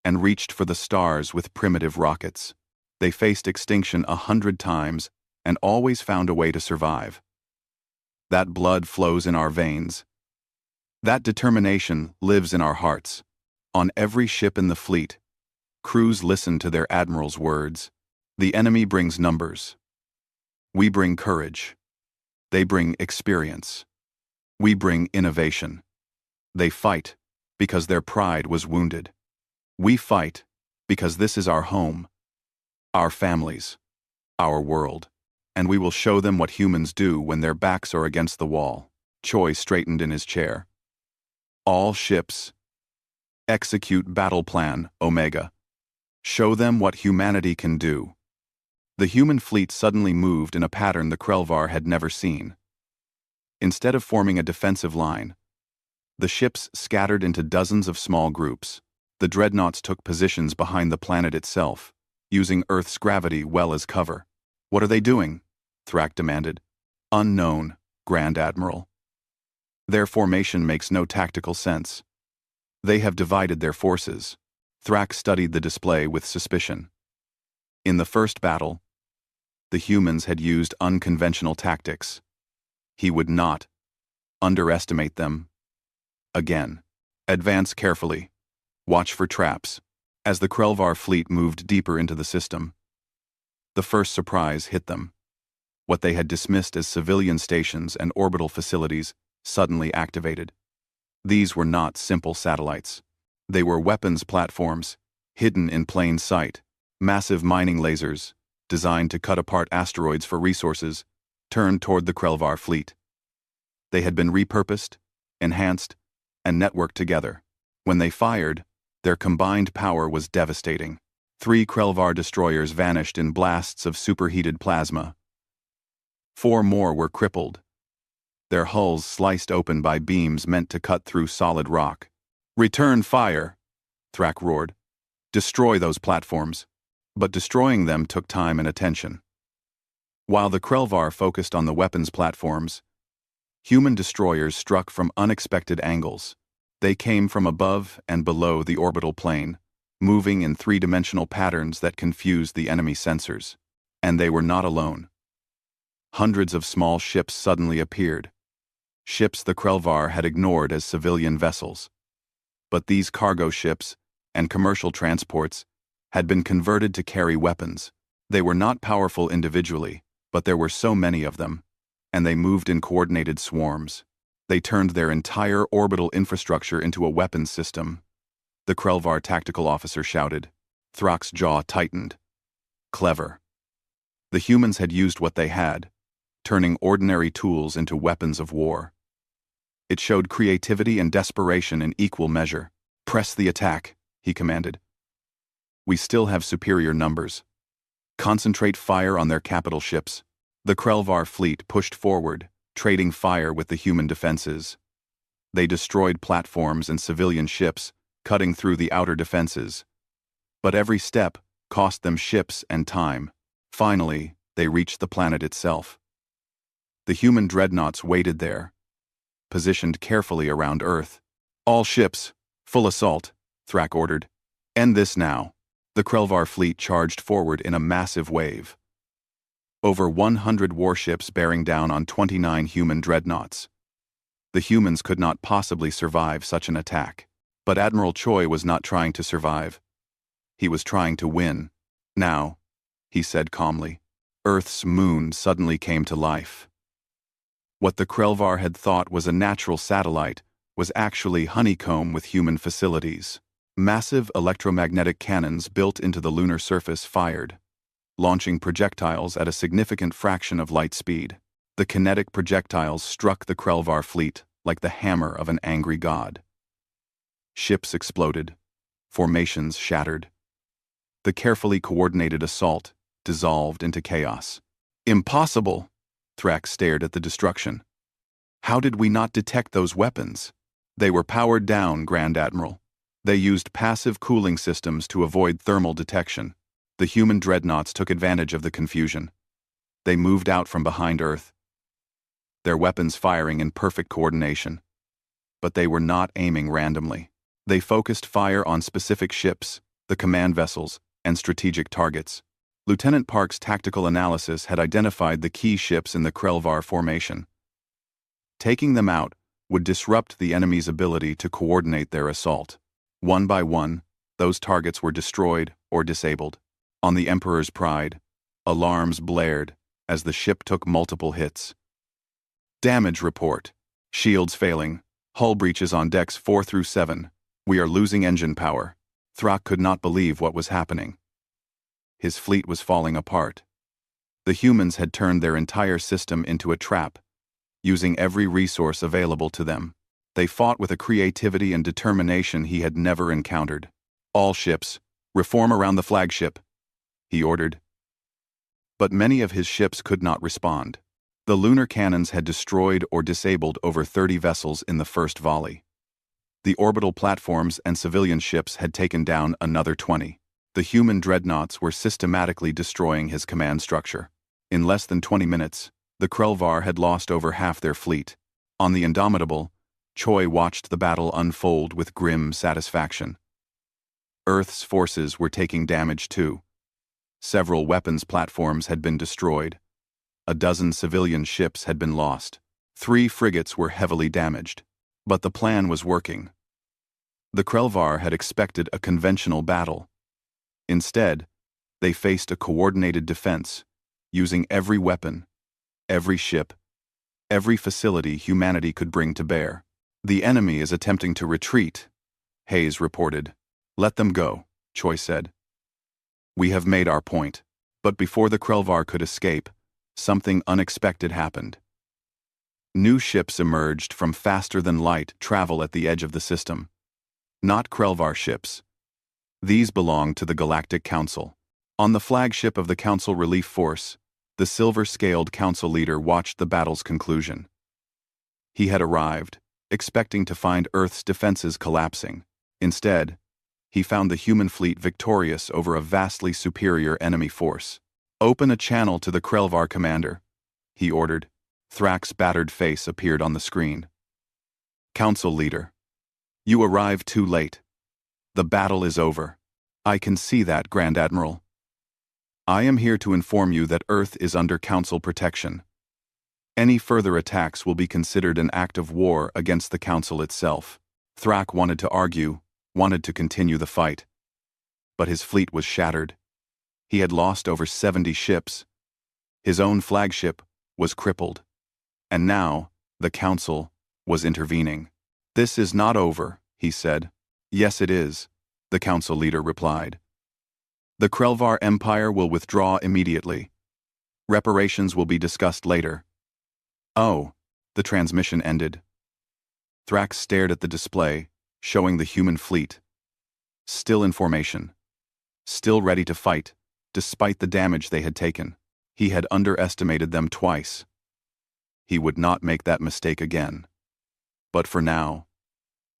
Speaker 1: and reached for the stars with primitive rockets. They faced extinction 100 times and always found a way to survive. That blood flows in our veins. That determination lives in our hearts. On every ship in the fleet, crews listen to their admiral's words. The enemy brings numbers. We bring courage. They bring experience. We bring innovation. They fight because their pride was wounded. We fight because this is our home, our families, our world. And we will show them what humans do when their backs are against the wall. Choi straightened in his chair. All ships. Execute battle plan, Omega. Show them what humanity can do. The human fleet suddenly moved in a pattern the Krelvar had never seen. Instead of forming a defensive line, the ships scattered into dozens of small groups. The Dreadnoughts took positions behind the planet itself, using Earth's gravity well as cover. What are they doing? Thrak demanded. Unknown, Grand Admiral. Their formation makes no tactical sense. They have divided their forces. Thrak studied the display with suspicion. In the first battle, the humans had used unconventional tactics. He would not underestimate them. Again. Advance carefully. Watch for traps. As the Krelvar fleet moved deeper into the system, the first surprise hit them. What they had dismissed as civilian stations and orbital facilities suddenly activated. These were not simple satellites. They were weapons platforms, hidden in plain sight. Massive mining lasers, designed to cut apart asteroids for resources, turned toward the Krelvar fleet. They had been repurposed, enhanced, and networked together. When they fired, their combined power was devastating. 3 Krelvar destroyers vanished in blasts of superheated plasma. 4 more were crippled, their hulls sliced open by beams meant to cut through solid rock. Return fire, Thrak roared. Destroy those platforms. But destroying them took time and attention. While the Krelvar focused on the weapons platforms, human destroyers struck from unexpected angles. They came from above and below the orbital plane, moving in 3-dimensional patterns that confused the enemy sensors. And they were not alone. Hundreds of small ships suddenly appeared. Ships the Krelvar had ignored as civilian vessels. But these cargo ships and commercial transports had been converted to carry weapons. They were not powerful individually, but there were so many of them, and they moved in coordinated swarms. They turned their entire orbital infrastructure into a weapons system. The Krelvar tactical officer shouted. Thrak's jaw tightened. Clever. The humans had used what they had, turning ordinary tools into weapons of war. It showed creativity and desperation in equal measure. Press the attack, he commanded. We still have superior numbers. Concentrate fire on their capital ships. The Krelvar fleet pushed forward, trading fire with the human defenses. They destroyed platforms and civilian ships, cutting through the outer defenses. But every step cost them ships and time. Finally, they reached the planet itself. The human dreadnoughts waited there, positioned carefully around Earth. "All ships, full assault," Thrak ordered. "End this now." The Krelvar fleet charged forward in a massive wave. Over 100 warships bearing down on 29 human dreadnoughts. The humans could not possibly survive such an attack. But Admiral Choi was not trying to survive. He was trying to win. "Now," he said calmly. Earth's moon suddenly came to life. What the Krelvar had thought was a natural satellite was actually honeycomb with human facilities. Massive electromagnetic cannons built into the lunar surface fired, launching projectiles at a significant fraction of light speed. The kinetic projectiles struck the Krelvar fleet like the hammer of an angry god. Ships exploded. Formations shattered. The carefully coordinated assault dissolved into chaos. "Impossible!" Thrak stared at the destruction. "How did we not detect those weapons?" "They were powered down, Grand Admiral. They used passive cooling systems to avoid thermal detection. The human dreadnoughts took advantage of the confusion. They moved out from behind Earth, their weapons firing in perfect coordination. But they were not aiming randomly. They focused fire on specific ships, the command vessels, and strategic targets. Lieutenant Park's tactical analysis had identified the key ships in the Krelvar formation. Taking them out would disrupt the enemy's ability to coordinate their assault. One by one, those targets were destroyed or disabled. On the Emperor's Pride, alarms blared as the ship took multiple hits. "Damage report. Shields failing. Hull breaches on decks 4 through 7. We are losing engine power." Thrak could not believe what was happening. His fleet was falling apart. The humans had turned their entire system into a trap, using every resource available to them. They fought with a creativity and determination he had never encountered. "All ships, reform around the flagship," he ordered. But many of his ships could not respond. The lunar cannons had destroyed or disabled over 30 vessels in the first volley. The orbital platforms and civilian ships had taken down another 20. The human dreadnoughts were systematically destroying his command structure. In less than 20 minutes, the Krelvar had lost over half their fleet. On the Indomitable, Choi watched the battle unfold with grim satisfaction. Earth's forces were taking damage too. Several weapons platforms had been destroyed. A dozen civilian ships had been lost. 3 frigates were heavily damaged. But the plan was working. The Krelvar had expected a conventional battle. Instead, they faced a coordinated defense, using every weapon, every ship, every facility humanity could bring to bear. "The enemy is attempting to retreat," Hayes reported. "Let them go," Choi said. "We have made our point." But before the Krelvar could escape, something unexpected happened. New ships emerged from faster-than-light travel at the edge of the system. Not Krelvar ships. These belonged to the Galactic Council. On the flagship of the Council Relief Force, the silver-scaled Council leader watched the battle's conclusion. He had arrived, expecting to find Earth's defenses collapsing. Instead, he found the human fleet victorious over a vastly superior enemy force. "Open a channel to the Krelvar commander," he ordered. Thrak's battered face appeared on the screen. "Council leader, you arrived too late. The battle is over." "I can see that, Grand Admiral. I am here to inform you that Earth is under Council protection. Any further attacks will be considered an act of war against the Council itself." Thrak wanted to argue, wanted to continue the fight. But his fleet was shattered. He had lost over 70 ships. His own flagship was crippled. And now, the Council was intervening. "This is not over," he said. "Yes, it is," the Council leader replied. "The Krelvar Empire will withdraw immediately. Reparations will be discussed later." Oh, the transmission ended. Thrax stared at the display, showing the human fleet. Still in formation. Still ready to fight, despite the damage they had taken. He had underestimated them twice. He would not make that mistake again. But for now,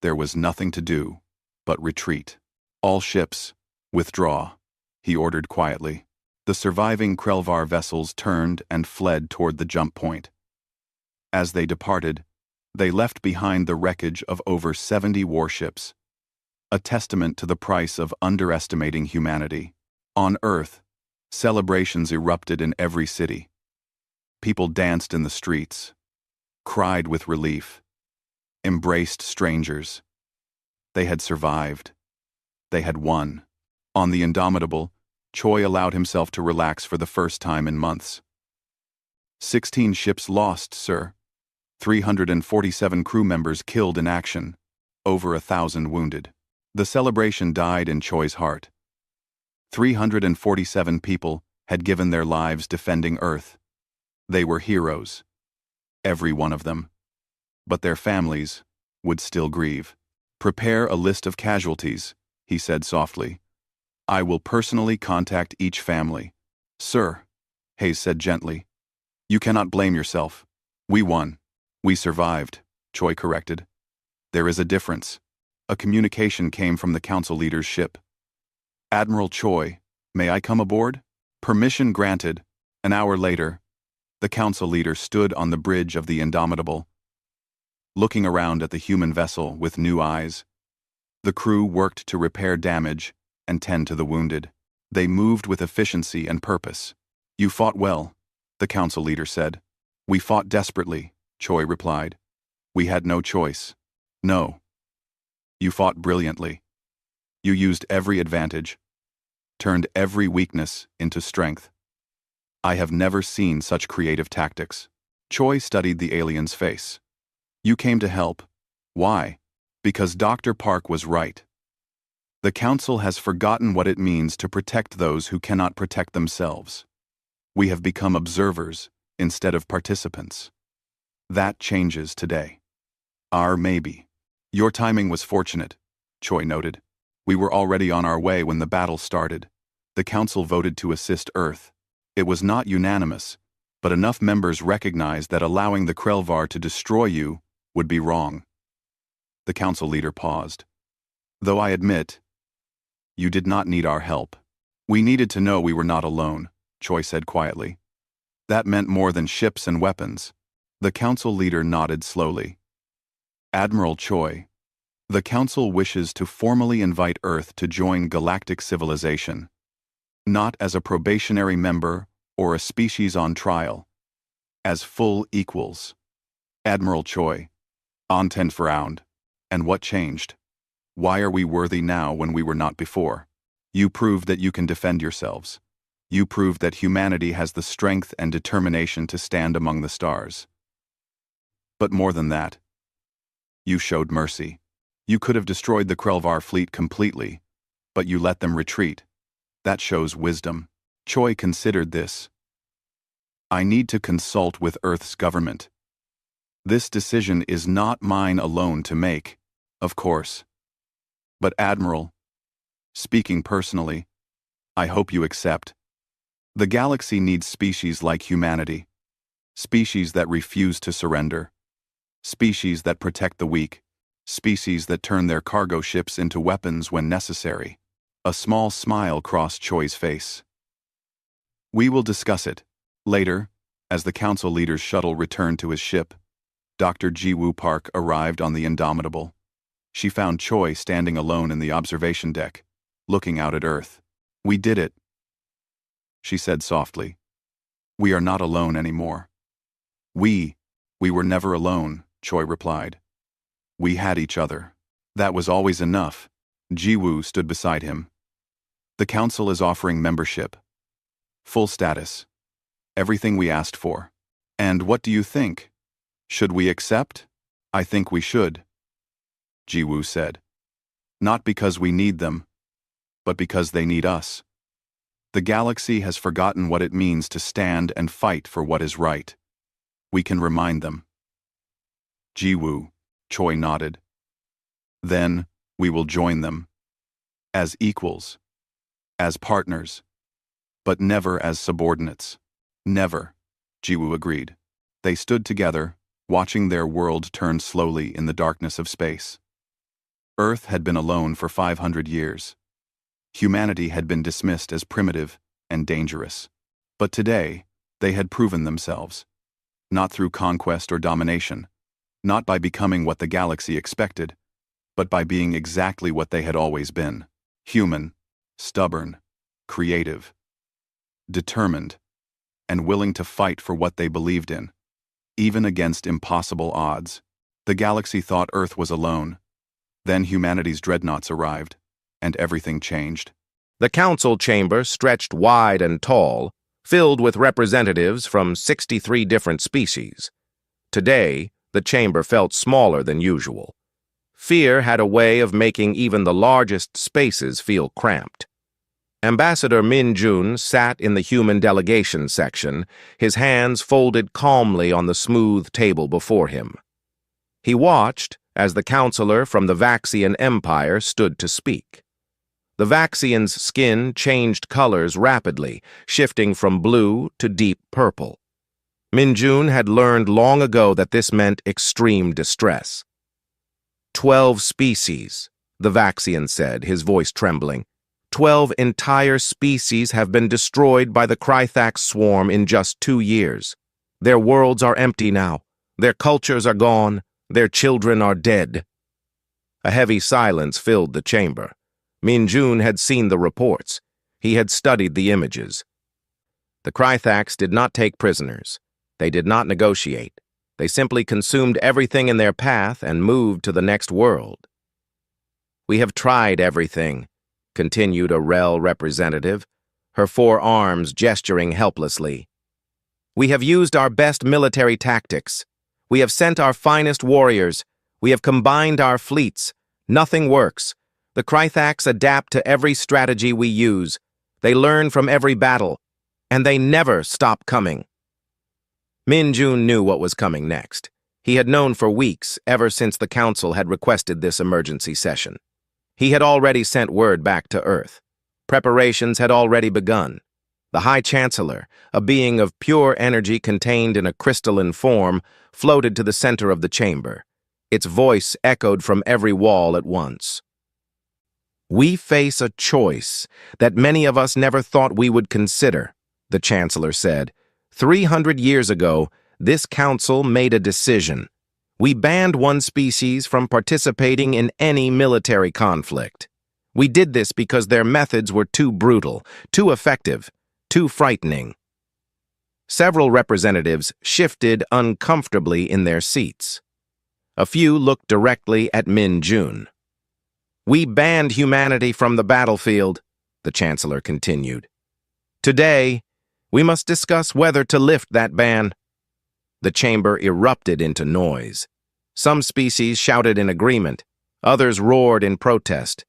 Speaker 1: there was nothing to do but retreat. "All ships, withdraw," he ordered quietly. The surviving Krelvar vessels turned and fled toward the jump point. As they departed, They left behind the wreckage of over 70 warships, a testament to the price of underestimating humanity. On Earth, celebrations erupted in every city. People danced in the streets, cried with relief, embraced strangers. They had survived. They had won. On the Indomitable, Choi allowed himself to relax for the first time in months. 16 ships lost, sir. 347 crew members killed in action. Over 1,000 wounded. The celebration died in Choi's heart. 347 people had given their lives defending Earth. They were heroes. Every one of them. But their families would still grieve. "Prepare a list of casualties," he said softly. "I will personally contact each family." "Sir," Hayes said gently, "you cannot blame yourself. We won. We survived," Choi corrected. "There is a difference." A communication came from the council leader's ship. "Admiral Choi, may I come aboard?" Permission granted. An hour later, the council leader stood on the bridge of the Indomitable, looking around at the human vessel with new eyes. The crew worked to repair damage and tend to the wounded. They moved with efficiency and purpose. "You fought well," the council leader said. "We fought desperately," Choi replied. "We had no choice." "No. You fought brilliantly. You used every advantage, turned every weakness into strength. I have never seen such creative tactics." Choi studied the alien's face. "You came to help. Why? Because Dr. Park was right. The Council has forgotten what it means to protect those who cannot protect themselves. We have become observers instead of participants. That changes today." Maybe. "Your timing was fortunate," Choi noted. "We were already on our way when the battle started. The Council voted to assist Earth. It was not unanimous, but enough members recognized that allowing the Krelvar to destroy you would be wrong." The council leader paused. "Though I admit, you did not need our help. We needed to know we were not alone," Choi said quietly. "That meant more than ships and weapons." The council leader nodded slowly. "Admiral Choi, the council wishes to formally invite Earth to join galactic civilization, not as a probationary member or a species on trial, as full equals." Admiral Choi, Anten frowned. "And what changed? Why are we worthy now when we were not before? You proved that you can defend yourselves. You proved that humanity has the strength and determination to stand among the stars. But more than that, you showed mercy. You could have destroyed the Krelvar fleet completely, but you let them retreat. That shows wisdom." Choi considered this. "I need to consult with Earth's government. This decision is not mine alone to make, of course. But Admiral, speaking personally, I hope you accept. The galaxy needs species like humanity. Species that refuse to surrender. Species that protect the weak. Species that turn their cargo ships into weapons when necessary." A small smile crossed Choi's face. "We will discuss it." Later, as the council leader's shuttle returned to his ship, Dr. Jiwoo Park arrived on the Indomitable. She found Choi standing alone in the observation deck, looking out at Earth. "We did it," she said softly. "We are not alone anymore." We were never alone," Choi replied. "We had each other. That was always enough." Jiwoo stood beside him. "The council is offering membership. Full status. Everything we asked for. And what do you think? Should we accept?" "I think we should," Jiwoo said. "Not because we need them, but because they need us. The galaxy has forgotten what it means to stand and fight for what is right. We can remind them." "Jiwoo," Choi nodded. "Then, we will join them. As equals. As partners. But never as subordinates." "Never," Jiwoo agreed. They stood together, watching their world turn slowly in the darkness of space. Earth had been alone for 500 years. Humanity had been dismissed as primitive and dangerous. But today, they had proven themselves. Not through conquest or domination, not by becoming what the galaxy expected, but by being exactly what they had always been: human, stubborn, creative, determined, and willing to fight for what they believed in, even against impossible odds. The galaxy thought Earth was alone. Then humanity's dreadnoughts arrived, and everything changed.
Speaker 2: The council chamber stretched wide and tall, filled with representatives from 63 different species. Today, the chamber felt smaller than usual. Fear had a way of making even the largest spaces feel cramped. Ambassador Min Jun sat in the human delegation section, his hands folded calmly on the smooth table before him. He watched as the counselor from the Vaxian Empire stood to speak. The Vaxian's skin changed colors rapidly, shifting from blue to deep purple. Min Jun had learned long ago that this meant extreme distress. 12 species, the Vaxian said, his voice trembling. 12 entire species have been destroyed by the Krythax swarm in just 2 years. Their worlds are empty now. Their cultures are gone. Their children are dead. A heavy silence filled the chamber. Min Jun had seen the reports. He had studied the images. The Krythax did not take prisoners. They did not negotiate. They simply consumed everything in their path and moved to the next world. "We have tried everything," continued a Rel representative, her 4 arms gesturing helplessly. "We have used our best military tactics. We have sent our finest warriors. We have combined our fleets. Nothing works. The Krythax adapt to every strategy we use. They learn from every battle, and they never stop coming." Min Jun knew what was coming next. He had known for weeks, ever since the Council had requested this emergency session. He had already sent word back to Earth. Preparations had already begun. The High Chancellor, a being of pure energy contained in a crystalline form, floated to the center of the chamber. Its voice echoed from every wall at once. "We face a choice that many of us never thought we would consider," the Chancellor said. 300 years ago, this council made a decision. We banned one species from participating in any military conflict. We did this because their methods were too brutal, too effective, too frightening. Several representatives shifted uncomfortably in their seats. A few looked directly at Min Jun. "We banned humanity from the battlefield," the Chancellor continued. "Today, we must discuss whether to lift that ban." The chamber erupted into noise. Some species shouted in agreement. Others roared in protest.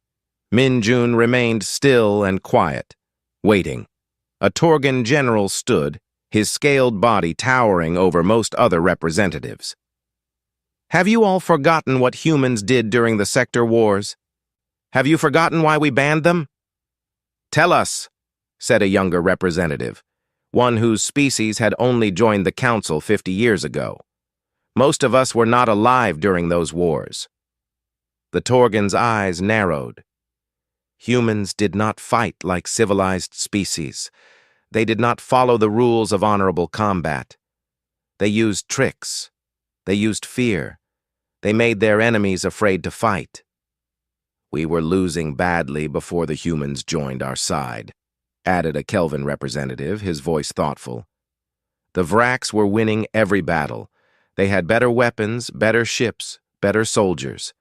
Speaker 2: Min Jun remained still and quiet, waiting. A Torgan general stood, his scaled body towering over most other representatives. "Have you all forgotten what humans did during the sector wars? Have you forgotten why we banned them?" "Tell us," said a younger representative, one whose species had only joined the Council 50 years ago. "Most of us were not alive during those wars." The Torgan's eyes narrowed. Humans did not fight like civilized species. They did not follow the rules of honorable combat. They used tricks. They used fear. They made their enemies afraid to fight. "We were losing badly before the humans joined our side," added a Kelvin representative, his voice thoughtful. "The Vrax were winning every battle. They had better weapons, better ships, better soldiers.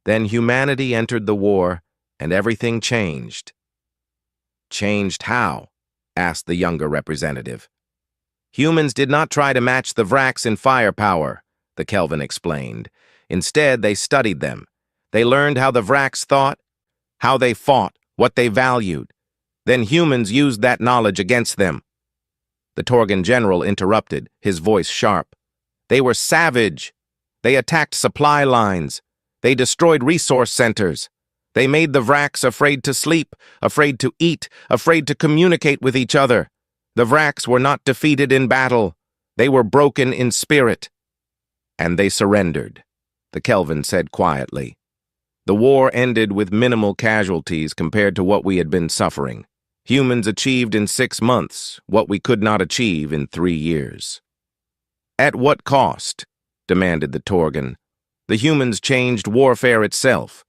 Speaker 2: Then humanity entered the war, and everything changed." "Changed how?" asked the younger representative. "Humans did not try to match the Vrax in firepower," the Kelvin explained. "Instead, they studied them. They learned how the Vrax thought, how they fought, what they valued. Then humans used that knowledge against them." The Torgan general interrupted, his voice sharp. "They were savage. They attacked supply lines. They destroyed resource centers. They made the Vrax afraid to sleep, afraid to eat, afraid to communicate with each other. The Vrax were not defeated in battle. They were broken in spirit." "And they surrendered," the Kelvin said quietly. "The war ended with minimal casualties compared to what we had been suffering. Humans achieved in 6 months what we could not achieve in 3 years." "At what cost?" demanded the Torgan, The humans changed warfare itself.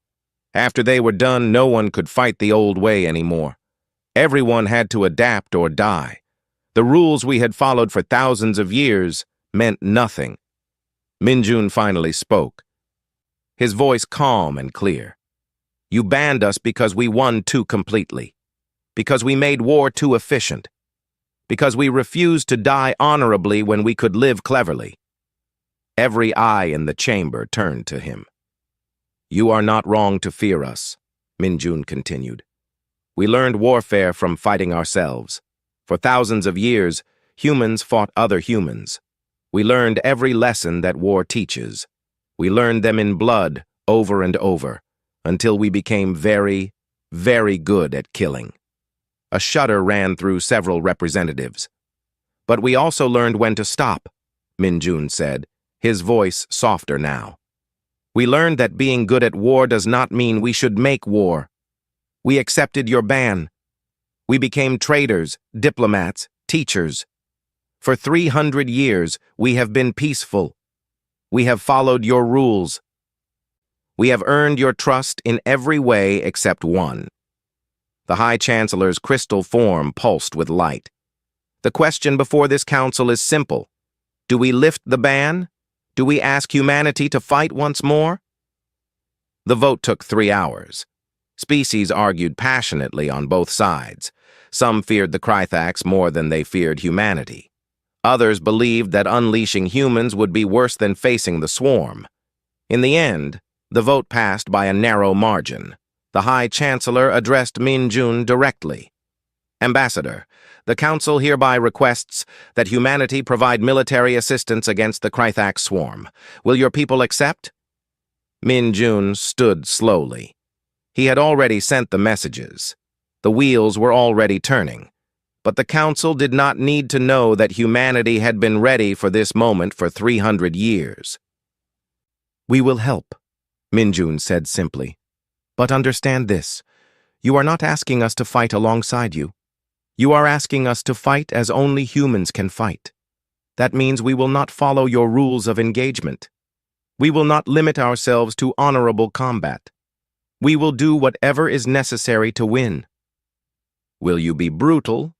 Speaker 2: After they were done, no one could fight the old way anymore. Everyone had to adapt or die. The rules we had followed for thousands of years meant nothing. Minjun finally spoke, his voice calm and clear. You banned us because we won too completely, because we made war too efficient, because we refused to die honorably when we could live cleverly. Every eye in the chamber turned to him. You are not wrong to fear us, Minjun continued. We learned warfare from fighting ourselves. For thousands of years, humans fought other humans. We learned every lesson that war teaches. We learned them in blood over and over, until we became very, very good at killing. A shudder ran through several representatives. But we also learned when to stop, Minjun said, his voice softer now. We learned that being good at war does not mean we should make war. We accepted your ban. We became traders, diplomats, teachers. For 300 years, we have been peaceful. We have followed your rules. We have earned your trust in every way except one. The High Chancellor's crystal form pulsed with light. The question before this council is simple. Do we lift the ban? Do we ask humanity to fight once more? The vote took 3 hours. Species argued passionately on both sides. Some feared the Krythax more than they feared humanity. Others believed that unleashing humans would be worse than facing the swarm. In the end, the vote passed by a narrow margin. The High Chancellor addressed Minjun directly. Ambassador, the Council hereby requests that humanity provide military assistance against the Krythax swarm. Will your people accept? Minjun stood slowly. He had already sent the messages. The wheels were already turning. But the Council did not need to know that humanity had been ready for this moment for 300 years. We will help, Minjun said simply. But understand this. You are not asking us to fight alongside you. You are asking us to fight as only humans can fight. That means we will not follow your rules of engagement. We will not limit ourselves to honorable combat. We will do whatever is necessary to win. Will you be brutal?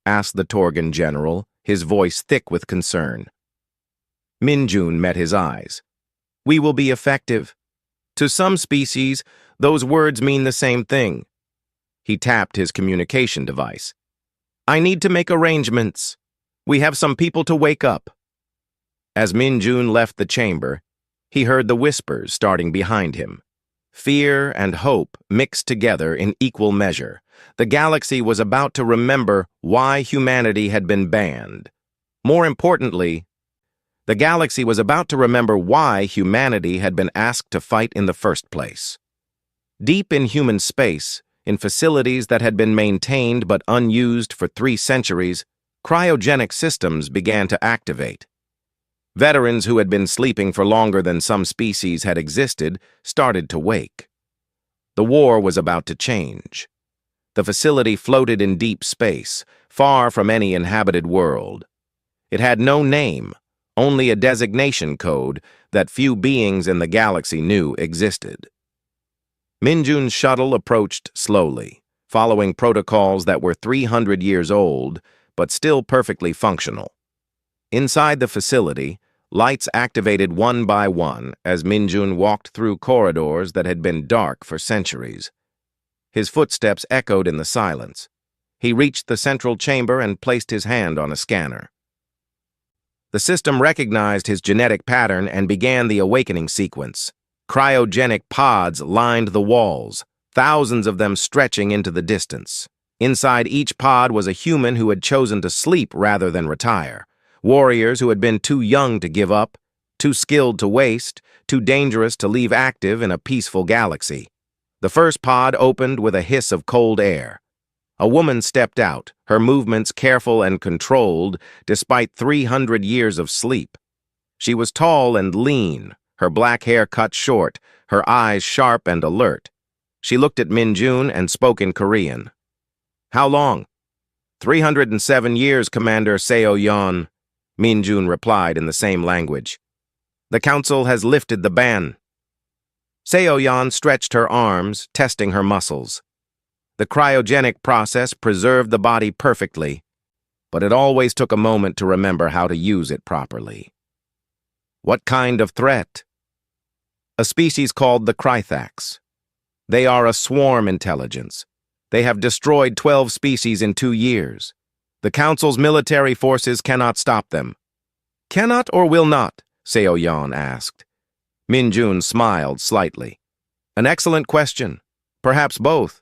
Speaker 2: Asked the Torgan general, his voice thick with concern. Minjun met his eyes. We will be effective. To some species, those words mean the same thing. He tapped his communication device. I need to make arrangements. We have some people to wake up. As Minjun left the chamber, he heard the whispers starting behind him. Fear and hope mixed together in equal measure. The galaxy was about to remember why humanity had been banned. More importantly, the galaxy was about to remember why humanity had been asked to fight in the first place. Deep in human space, in facilities that had been maintained but unused for 3 centuries, cryogenic systems began to activate. Veterans who had been sleeping for longer than some species had existed started to wake. The war was about to change. The facility floated in deep space, far from any inhabited world. It had no name, only a designation code that few beings in the galaxy knew existed. Minjun's shuttle approached slowly, following protocols that were 300 years old, but still perfectly functional. Inside the facility, lights activated one by one as Minjun walked through corridors that had been dark for centuries. His footsteps echoed in the silence. He reached the central chamber and placed his hand on a scanner. The system recognized his genetic pattern and began the awakening sequence. Cryogenic pods lined the walls, thousands of them stretching into the distance. Inside each pod was a human who had chosen to sleep rather than retire. Warriors who had been too young to give up, too skilled to waste, too dangerous to leave active in a peaceful galaxy. The first pod opened with a hiss of cold air. A woman stepped out, her movements careful and controlled despite 300 years of sleep. She was tall and lean, her black hair cut short, her eyes sharp and alert. She looked at Minjun and spoke in Korean. How long? 307 years, Commander Seo-yeon, Minjun replied in the same language. The Council has lifted the ban. Seo-Yan stretched her arms, testing her muscles. The cryogenic process preserved the body perfectly, but it always took a moment to remember how to use it properly. What kind of threat? A species called the Krythax. They are a swarm intelligence. They have destroyed 12 species in 2 years. The Council's military forces cannot stop them. Cannot or will not? Seo-Yan asked. Min-Jun smiled slightly. An excellent question. Perhaps both.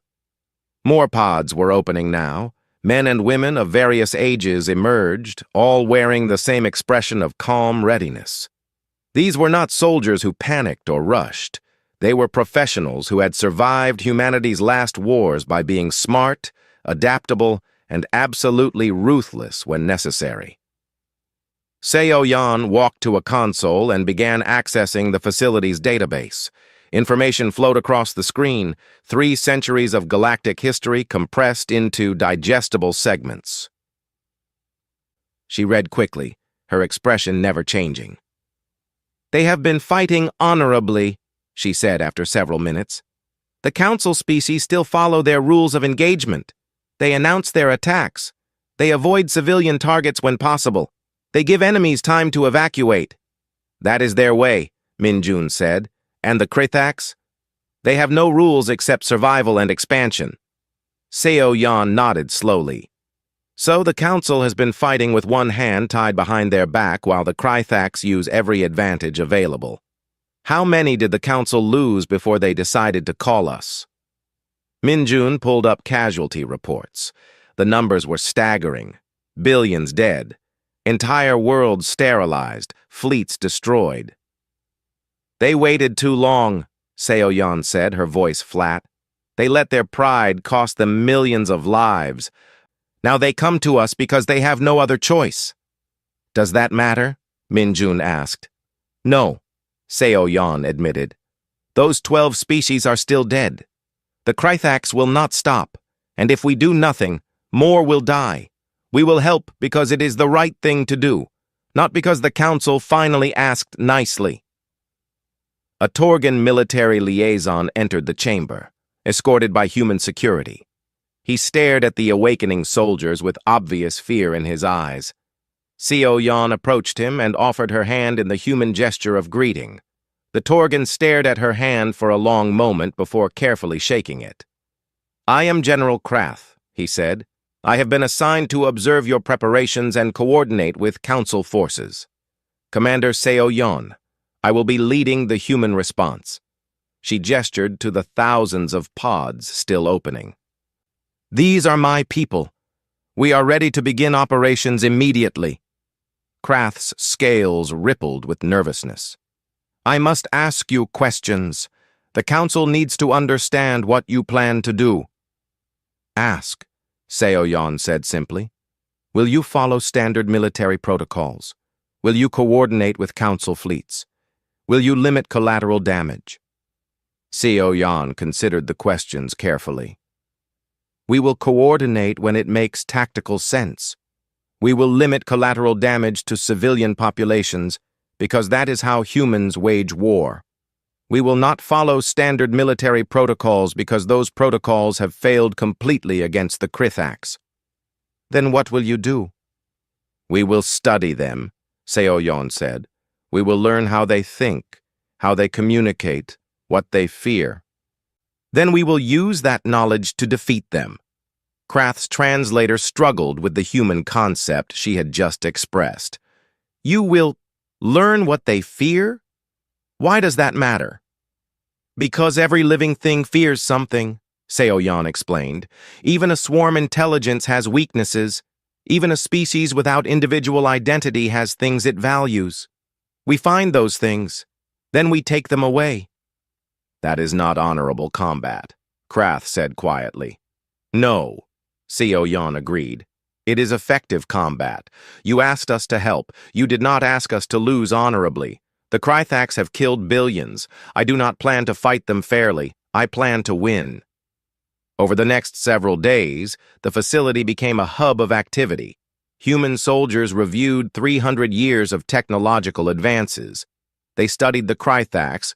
Speaker 2: More pods were opening now. Men and women of various ages emerged, all wearing the same expression of calm readiness. These were not soldiers who panicked or rushed. They were professionals who had survived humanity's last wars by being smart, adaptable, and absolutely ruthless when necessary. Seo-Yan walked to a console and began accessing the facility's database. Information flowed across the screen, 3 centuries of galactic history compressed into digestible segments. She read quickly, her expression never changing. "They have been fighting honorably," she said after several minutes. "The Council species still follow their rules of engagement. They announce their attacks. They avoid civilian targets when possible. They give enemies time to evacuate." "That is their way," Min-Jun said. "And the Krythax? They have no rules except survival and expansion." Seo-Yan nodded slowly. "So the Council has been fighting with one hand tied behind their back while the Krythax use every advantage available. How many did the Council lose before they decided to call us?" Min-Jun pulled up casualty reports. The numbers were staggering. Billions dead. Entire worlds sterilized. Fleets destroyed. "They waited too long," Seo-Yan said, her voice flat. "They let their pride cost them millions of lives. Now they come to us because they have no other choice." "Does that matter?" Min-Jun asked. "No," Seo-Yan admitted. "Those 12 species are still dead. The Krythax will not stop, and if we do nothing, more will die. We will help because it is the right thing to do, not because the Council finally asked nicely." A Torgan military liaison entered the chamber, escorted by human security. He stared at the awakening soldiers with obvious fear in his eyes. Seo-Yan approached him and offered her hand in the human gesture of greeting. The Torgan stared at her hand for a long moment before carefully shaking it. "I am General Krath," he said. "I have been assigned to observe your preparations and coordinate with Council forces. Commander Seo-Yan, I will be leading the human response." She gestured to the thousands of pods still opening. "These are my people. We are ready to begin operations immediately." Krath's scales rippled with nervousness. "I must ask you questions. The Council needs to understand what you plan to do." "Ask," Seo-Yan said simply. "Will you follow standard military protocols? Will you coordinate with Council fleets? Will you limit collateral damage?" Seo-Yan considered the questions carefully. "We will coordinate when it makes tactical sense. We will limit collateral damage to civilian populations because that is how humans wage war. We will not follow standard military protocols because those protocols have failed completely against the Krythax." "Then what will you do?" "We will study them," Seo-Yan said. "We will learn how they think, how they communicate, what they fear. Then we will use that knowledge to defeat them." Krath's translator struggled with the human concept she had just expressed. "You will learn what they fear? Why does that matter?" "Because every living thing fears something," Seo-Yan explained. "Even a swarm intelligence has weaknesses. Even a species without individual identity has things it values. We find those things, then we take them away." "That is not honorable combat," Krath said quietly. "No," Seo-Yan agreed. "It is effective combat. You asked us to help. You did not ask us to lose honorably. The Krythax have killed billions. I do not plan to fight them fairly. I plan to win." Over the next several days, the facility became a hub of activity. Human soldiers reviewed 300 years of technological advances. They studied the Krythax,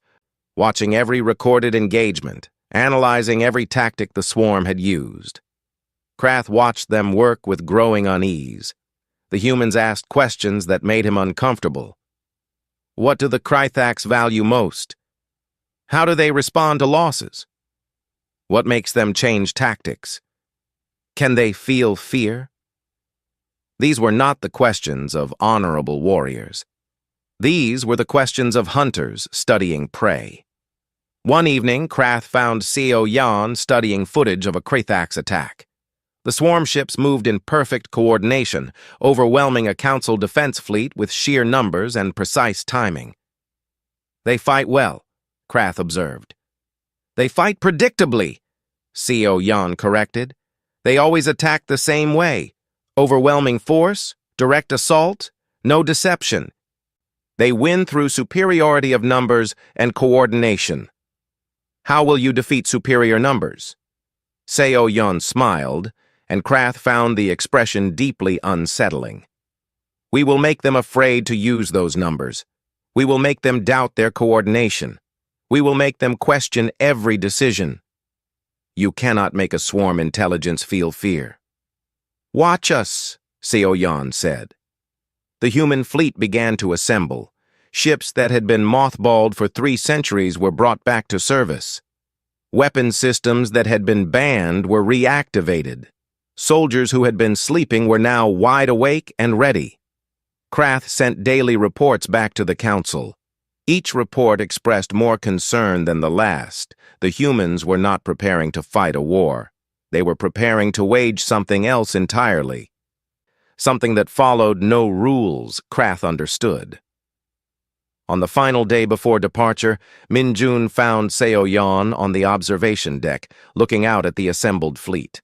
Speaker 2: watching every recorded engagement, analyzing every tactic the swarm had used. Krath watched them work with growing unease. The humans asked questions that made him uncomfortable. What do the Krythax value most? How do they respond to losses? What makes them change tactics? Can they feel fear? These were not the questions of honorable warriors. These were the questions of hunters studying prey. One evening, Krath found Seo Yan studying footage of a Krythax attack. The swarm ships moved in perfect coordination, overwhelming a council defense fleet with sheer numbers and precise timing. They fight well, Krath observed. They fight predictably, Seo Yan corrected. They always attack the same way. Overwhelming force, direct assault, no deception. They win through superiority of numbers and coordination. How will you defeat superior numbers? Seo Yan smiled, and Krath found the expression deeply unsettling. We will make them afraid to use those numbers. We will make them doubt their coordination. We will make them question every decision. You cannot make a swarm intelligence feel fear. Watch us, Seo Yan said. The human fleet began to assemble. Ships that had been mothballed for 3 centuries were brought back to service. Weapon systems that had been banned were reactivated. Soldiers who had been sleeping were now wide awake and ready. Krath sent daily reports back to the council. Each report expressed more concern than the last. The humans were not preparing to fight a war. They were preparing to wage something else entirely. Something that followed no rules, Krath understood. On the final day before departure, Minjun found Seo Yan on the observation deck, looking out at the assembled fleet.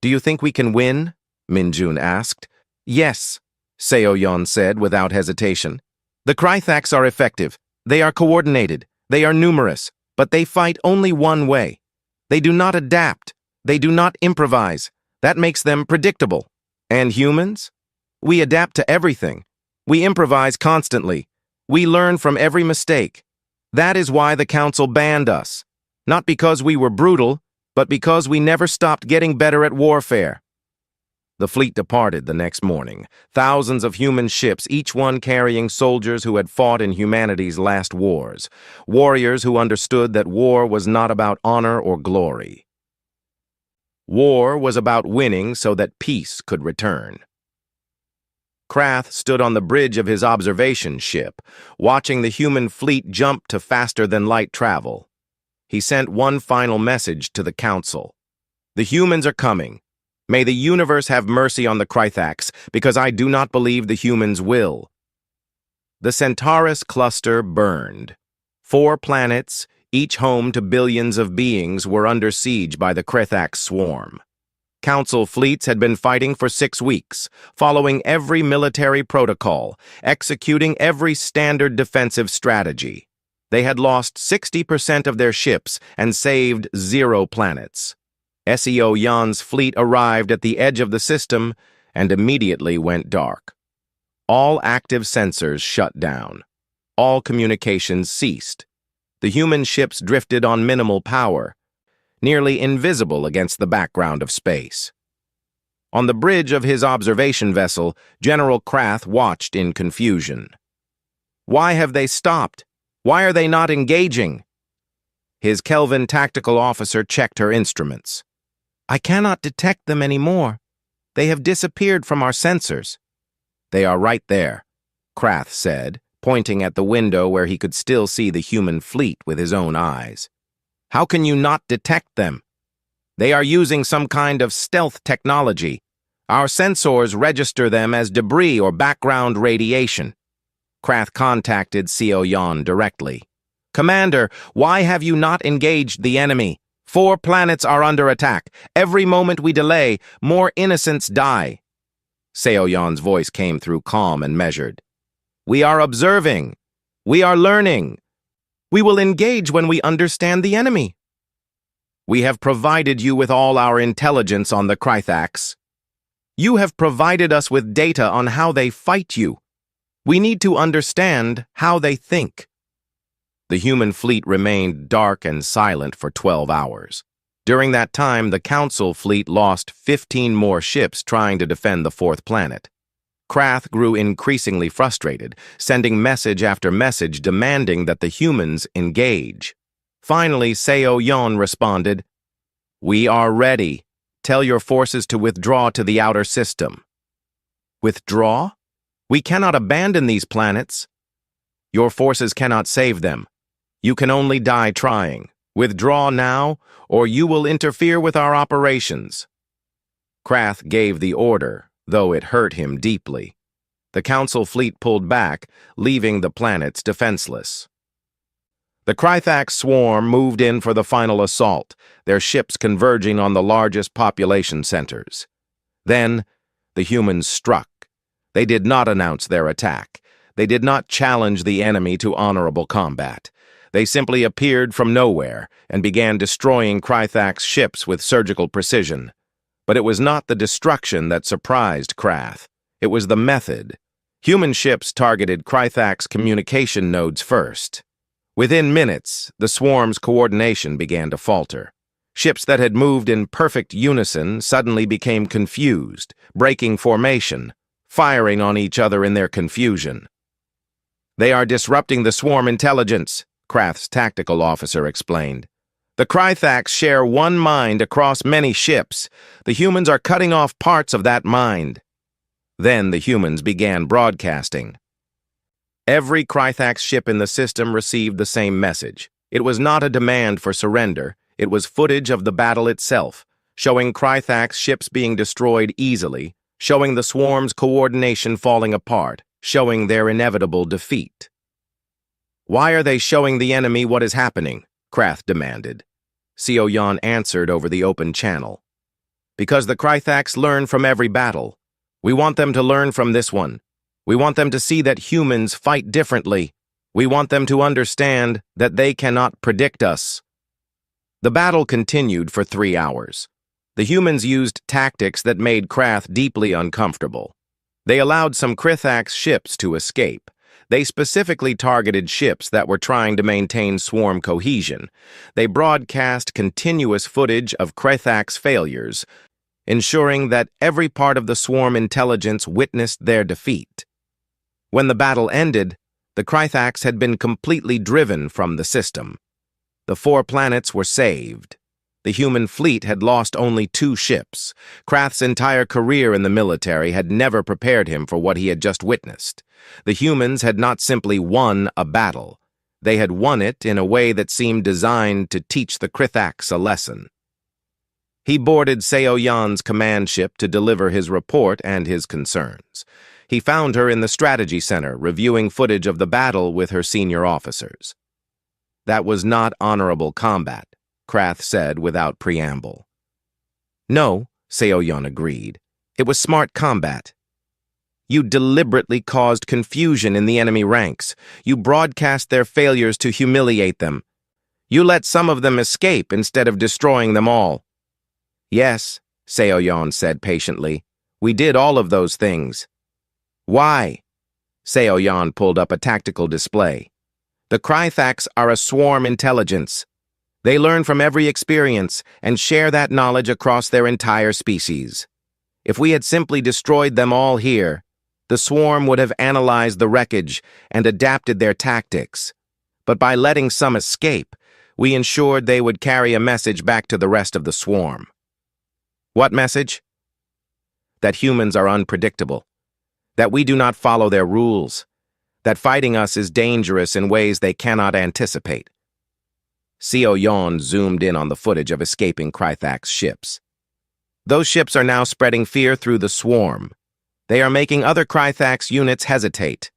Speaker 2: Do you think we can win? Minjun asked. Yes, Seo Yan said without hesitation. The Krythax are effective. They are coordinated. They are numerous. But they fight only one way. They do not adapt. They do not improvise. That makes them predictable. And humans? We adapt to everything. We improvise constantly. We learn from every mistake. That is why the council banned us. Not because we were brutal, but because we never stopped getting better at warfare. The fleet departed the next morning. Thousands of human ships, each one carrying soldiers who had fought in humanity's last wars. Warriors who understood that war was not about honor or glory. War was about winning so that peace could return. Krath stood on the bridge of his observation ship, watching the human fleet jump to faster-than-light travel. He sent one final message to the council. The humans are coming. May the universe have mercy on the Krythax, because I do not believe the humans will. The Centaurus cluster burned. 4 planets, each home to billions of beings, were under siege by the Krythax swarm. Council fleets had been fighting for 6 weeks, following every military protocol, executing every standard defensive strategy. They had lost 60% of their ships and saved 0 planets. Seo Yan's fleet arrived at the edge of the system and immediately went dark. All active sensors shut down. All communications ceased. The human ships drifted on minimal power, nearly invisible against the background of space. On the bridge of his observation vessel, General Krath watched in confusion. Why have they stopped? Why are they not engaging? His Kelvin tactical officer checked her instruments. I cannot detect them anymore. They have disappeared from our sensors. They are right there, Krath said, pointing at the window where he could still see the human fleet with his own eyes. How can you not detect them? They are using some kind of stealth technology. Our sensors register them as debris or background radiation. Krath contacted Seo Yan directly. Commander, why have you not engaged the enemy? 4 planets are under attack. Every moment we delay, more innocents die. Seo Yan's voice came through calm and measured. We are observing. We are learning. We will engage when we understand the enemy. We have provided you with all our intelligence on the Krythax. You have provided us with data on how they fight you. We need to understand how they think. The human fleet remained dark and silent for 12 hours. During that time, the Council fleet lost 15 more ships trying to defend the fourth planet. Krath grew increasingly frustrated, sending message after message demanding that the humans engage. Finally, Seo Yon responded, "We are ready. Tell your forces to withdraw to the outer system." Withdraw? We cannot abandon these planets. Your forces cannot save them. You can only die trying. Withdraw now, or you will interfere with our operations. Krath gave the order, though it hurt him deeply. The Council fleet pulled back, leaving the planets defenseless. The Krythax swarm moved in for the final assault, their ships converging on the largest population centers. Then, the humans struck. They did not announce their attack. They did not challenge the enemy to honorable combat. They simply appeared from nowhere and began destroying Krythax ships with surgical precision. But it was not the destruction that surprised Krath. It was the method. Human ships targeted Krythax communication nodes first. Within minutes, the swarm's coordination began to falter. Ships that had moved in perfect unison suddenly became confused, breaking formation, firing on each other in their confusion. "They are disrupting the swarm intelligence," Krath's tactical officer explained. "The Krythax share one mind across many ships. The humans are cutting off parts of that mind." Then the humans began broadcasting. Every Krythax ship in the system received the same message. It was not a demand for surrender. It was footage of the battle itself, showing Krythax ships being destroyed easily, showing the swarm's coordination falling apart, showing their inevitable defeat. "Why are they showing the enemy what is happening?" Krath demanded. Seo Yon answered over the open channel. "Because the Krythax learn from every battle. We want them to learn from this one. We want them to see that humans fight differently. We want them to understand that they cannot predict us." The battle continued for 3 hours. The humans used tactics that made Krath deeply uncomfortable. They allowed some Krythax ships to escape. They specifically targeted ships that were trying to maintain swarm cohesion. They broadcast continuous footage of Krythax failures, ensuring that every part of the swarm intelligence witnessed their defeat. When the battle ended, the Krythax had been completely driven from the system. The 4 planets were saved. The human fleet had lost only 2 ships. Krath's entire career in the military had never prepared him for what he had just witnessed. The humans had not simply won a battle. They had won it in a way that seemed designed to teach the Krythax a lesson. He boarded Seo Yan's command ship to deliver his report and his concerns. He found her in the strategy center, reviewing footage of the battle with her senior officers. "That was not honorable combat," Krath said without preamble. "No," Seo Yan agreed. "It was smart combat. You deliberately caused confusion in the enemy ranks. You broadcast their failures to humiliate them. You let some of them escape instead of destroying them all." "Yes," Seo Yan said patiently. "We did all of those things." "Why?" Seo Yan pulled up a tactical display. "The Krythax are a swarm intelligence. They learn from every experience and share that knowledge across their entire species. If we had simply destroyed them all here, the swarm would have analyzed the wreckage and adapted their tactics. But by letting some escape, we ensured they would carry a message back to the rest of the swarm." "What message?" "That humans are unpredictable. That we do not follow their rules. That fighting us is dangerous in ways they cannot anticipate." Seo Yan zoomed in on the footage of escaping Krythax ships. "Those ships are now spreading fear through the swarm. They are making other Krythax units hesitate.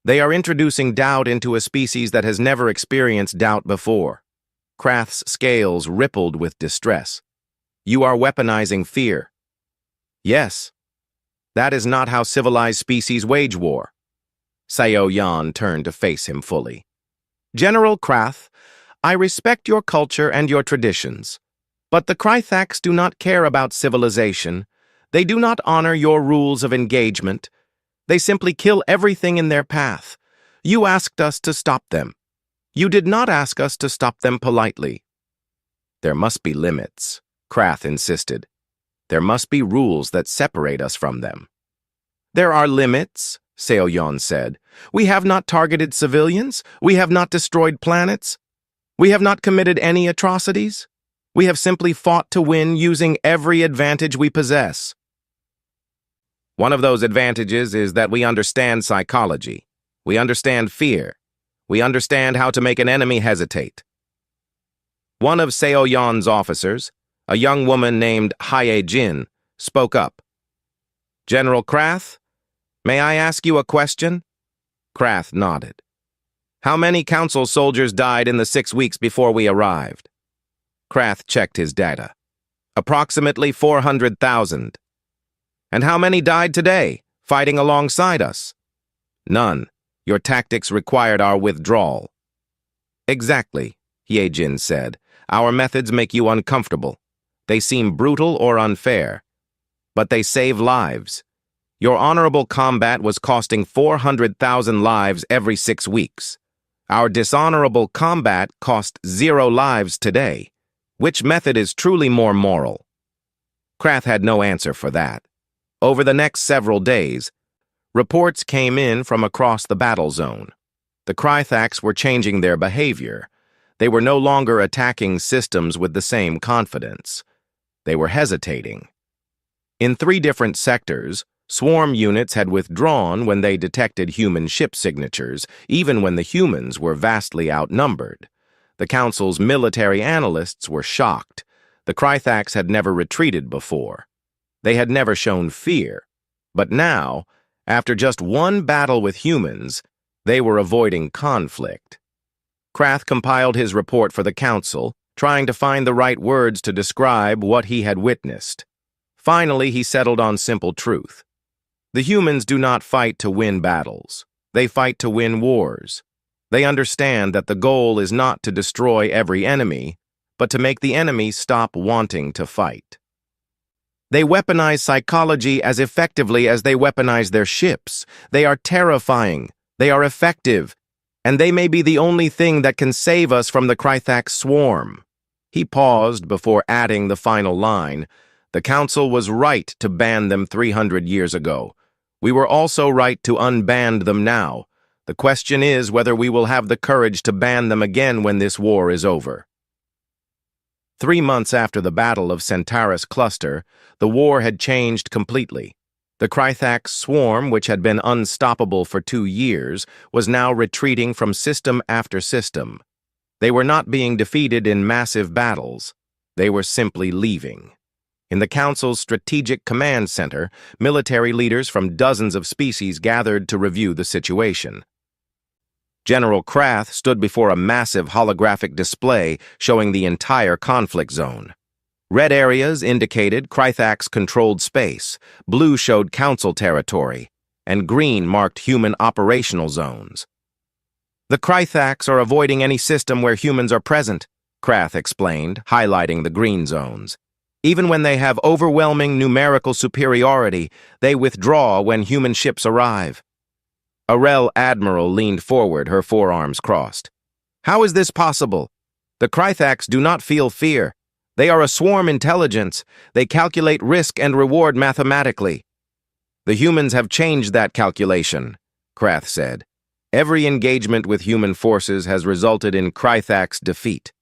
Speaker 2: They are introducing doubt into a species that has never experienced doubt before." Krath's scales rippled with distress. "You are weaponizing fear." "Yes. That is not how civilized species wage war." Seo Yan turned to face him fully. "General Krath, I respect your culture and your traditions, but the Krythax do not care about civilization. They do not honor your rules of engagement. They simply kill everything in their path. You asked us to stop them. You did not ask us to stop them politely. There must be limits, Krath insisted. There must be rules that separate us from them. There are limits, Seoyeon said. We have not targeted civilians. We have not destroyed planets. We have not committed any atrocities. We have simply fought to win using every advantage we possess. One of those advantages is that we understand psychology. We understand fear. We understand how to make an enemy hesitate. One of Seoyeon's officers, a young woman named Hye-jin, spoke up. General Krath, may I ask you a question? Krath nodded. How many council soldiers died in the 6 weeks before we arrived? Krath checked his data. Approximately 400,000. And how many died today, fighting alongside us? None. Your tactics required our withdrawal. Exactly, Hye-jin said. Our methods make you uncomfortable. They seem brutal or unfair. But they save lives. Your honorable combat was costing 400,000 lives every 6 weeks. Our dishonorable combat cost 0 lives today. Which method is truly more moral? Krath had no answer for that. Over the next several days, reports came in from across the battle zone. The Krythax were changing their behavior. They were no longer attacking systems with the same confidence. They were hesitating. In 3 different sectors, swarm units had withdrawn when they detected human ship signatures, even when the humans were vastly outnumbered. The Council's military analysts were shocked. The Krythax had never retreated before. They had never shown fear. But now, after just 1 battle with humans, they were avoiding conflict. Krath compiled his report for the Council, trying to find the right words to describe what he had witnessed. Finally, he settled on simple truth. The humans do not fight to win battles. They fight to win wars. They understand that the goal is not to destroy every enemy, but to make the enemy stop wanting to fight. They weaponize psychology as effectively as they weaponize their ships. They are terrifying. They are effective. And they may be the only thing that can save us from the Krythax swarm. He paused before adding the final line. The Council was right to ban them 300 years ago. We were also right to unban them now. The question is whether we will have the courage to ban them again when this war is over. 3 months after the Battle of Centaurus Cluster, the war had changed completely. The Krythax swarm, which had been unstoppable for 2 years, was now retreating from system after system. They were not being defeated in massive battles. They were simply leaving. In the Council's Strategic Command Center, military leaders from dozens of species gathered to review the situation. General Krath stood before a massive holographic display showing the entire conflict zone. Red areas indicated Krythax-controlled space, blue showed Council territory, and green marked human operational zones. The Krythax are avoiding any system where humans are present, Krath explained, highlighting the green zones. Even when they have overwhelming numerical superiority, they withdraw when human ships arrive. A Rel admiral leaned forward, her forearms crossed. How is this possible? The Krythax do not feel fear. They are a swarm intelligence. They calculate risk and reward mathematically. The humans have changed that calculation, Krath said. Every engagement with human forces has resulted in Krythax defeat.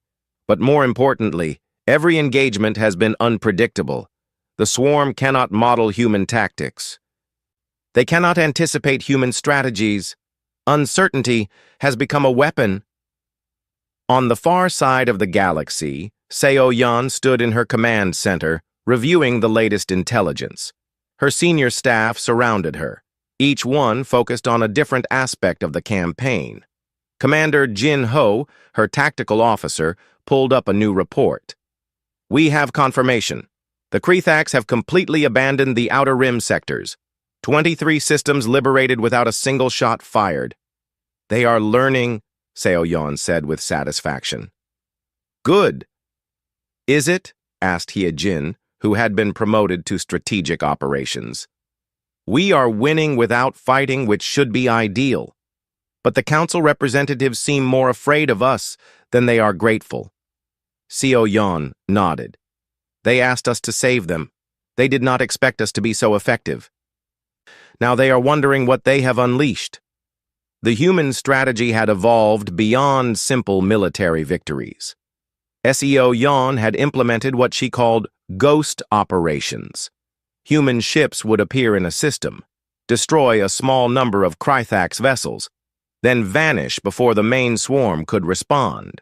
Speaker 2: But more importantly, every engagement has been unpredictable. The swarm cannot model human tactics. They cannot anticipate human strategies. Uncertainty has become a weapon. On the far side of the galaxy, Seoyeon stood in her command center, reviewing the latest intelligence. Her senior staff surrounded her, each one focused on a different aspect of the campaign. Commander Jin Ho, her tactical officer, pulled up a new report. We have confirmation. The Krythax have completely abandoned the Outer Rim sectors. 23 systems liberated without a single shot fired. They are learning, Seoyeon said with satisfaction. Good. Is it? Asked Hye-jin, who had been promoted to strategic operations. We are winning without fighting, which should be ideal. But the council representatives seem more afraid of us than they are grateful. Co Yon nodded. They asked us to save them. They did not expect us to be so effective. Now they are wondering what they have unleashed. The human strategy had evolved beyond simple military victories. Seo Yon had implemented what she called ghost operations. Human ships would appear in a system, destroy a small number of Krythax vessels, then vanish before the main swarm could respond.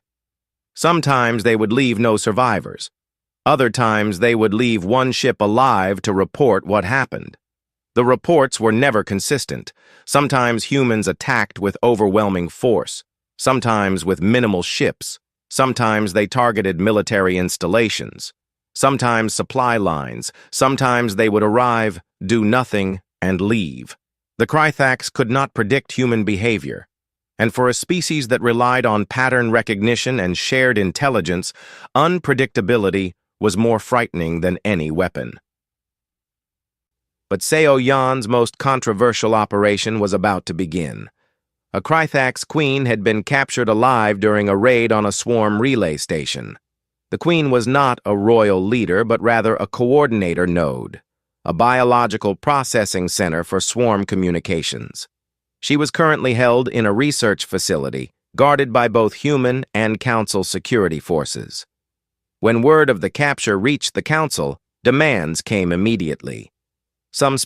Speaker 2: Sometimes they would leave no survivors. Other times they would leave one ship alive to report what happened. The reports were never consistent. Sometimes humans attacked with overwhelming force, sometimes with minimal ships. Sometimes they targeted military installations, sometimes supply lines, sometimes they would arrive, do nothing, and leave. The Krythax could not predict human behavior, and for a species that relied on pattern recognition and shared intelligence, unpredictability was more frightening than any weapon. But Seo Yan's most controversial operation was about to begin. A Krythax queen had been captured alive during a raid on a swarm relay station. The queen was not a royal leader, but rather a coordinator node, a biological processing center for swarm communications. She was currently held in a research facility, guarded by both human and council security forces. When word of the capture reached the council, demands came immediately. Some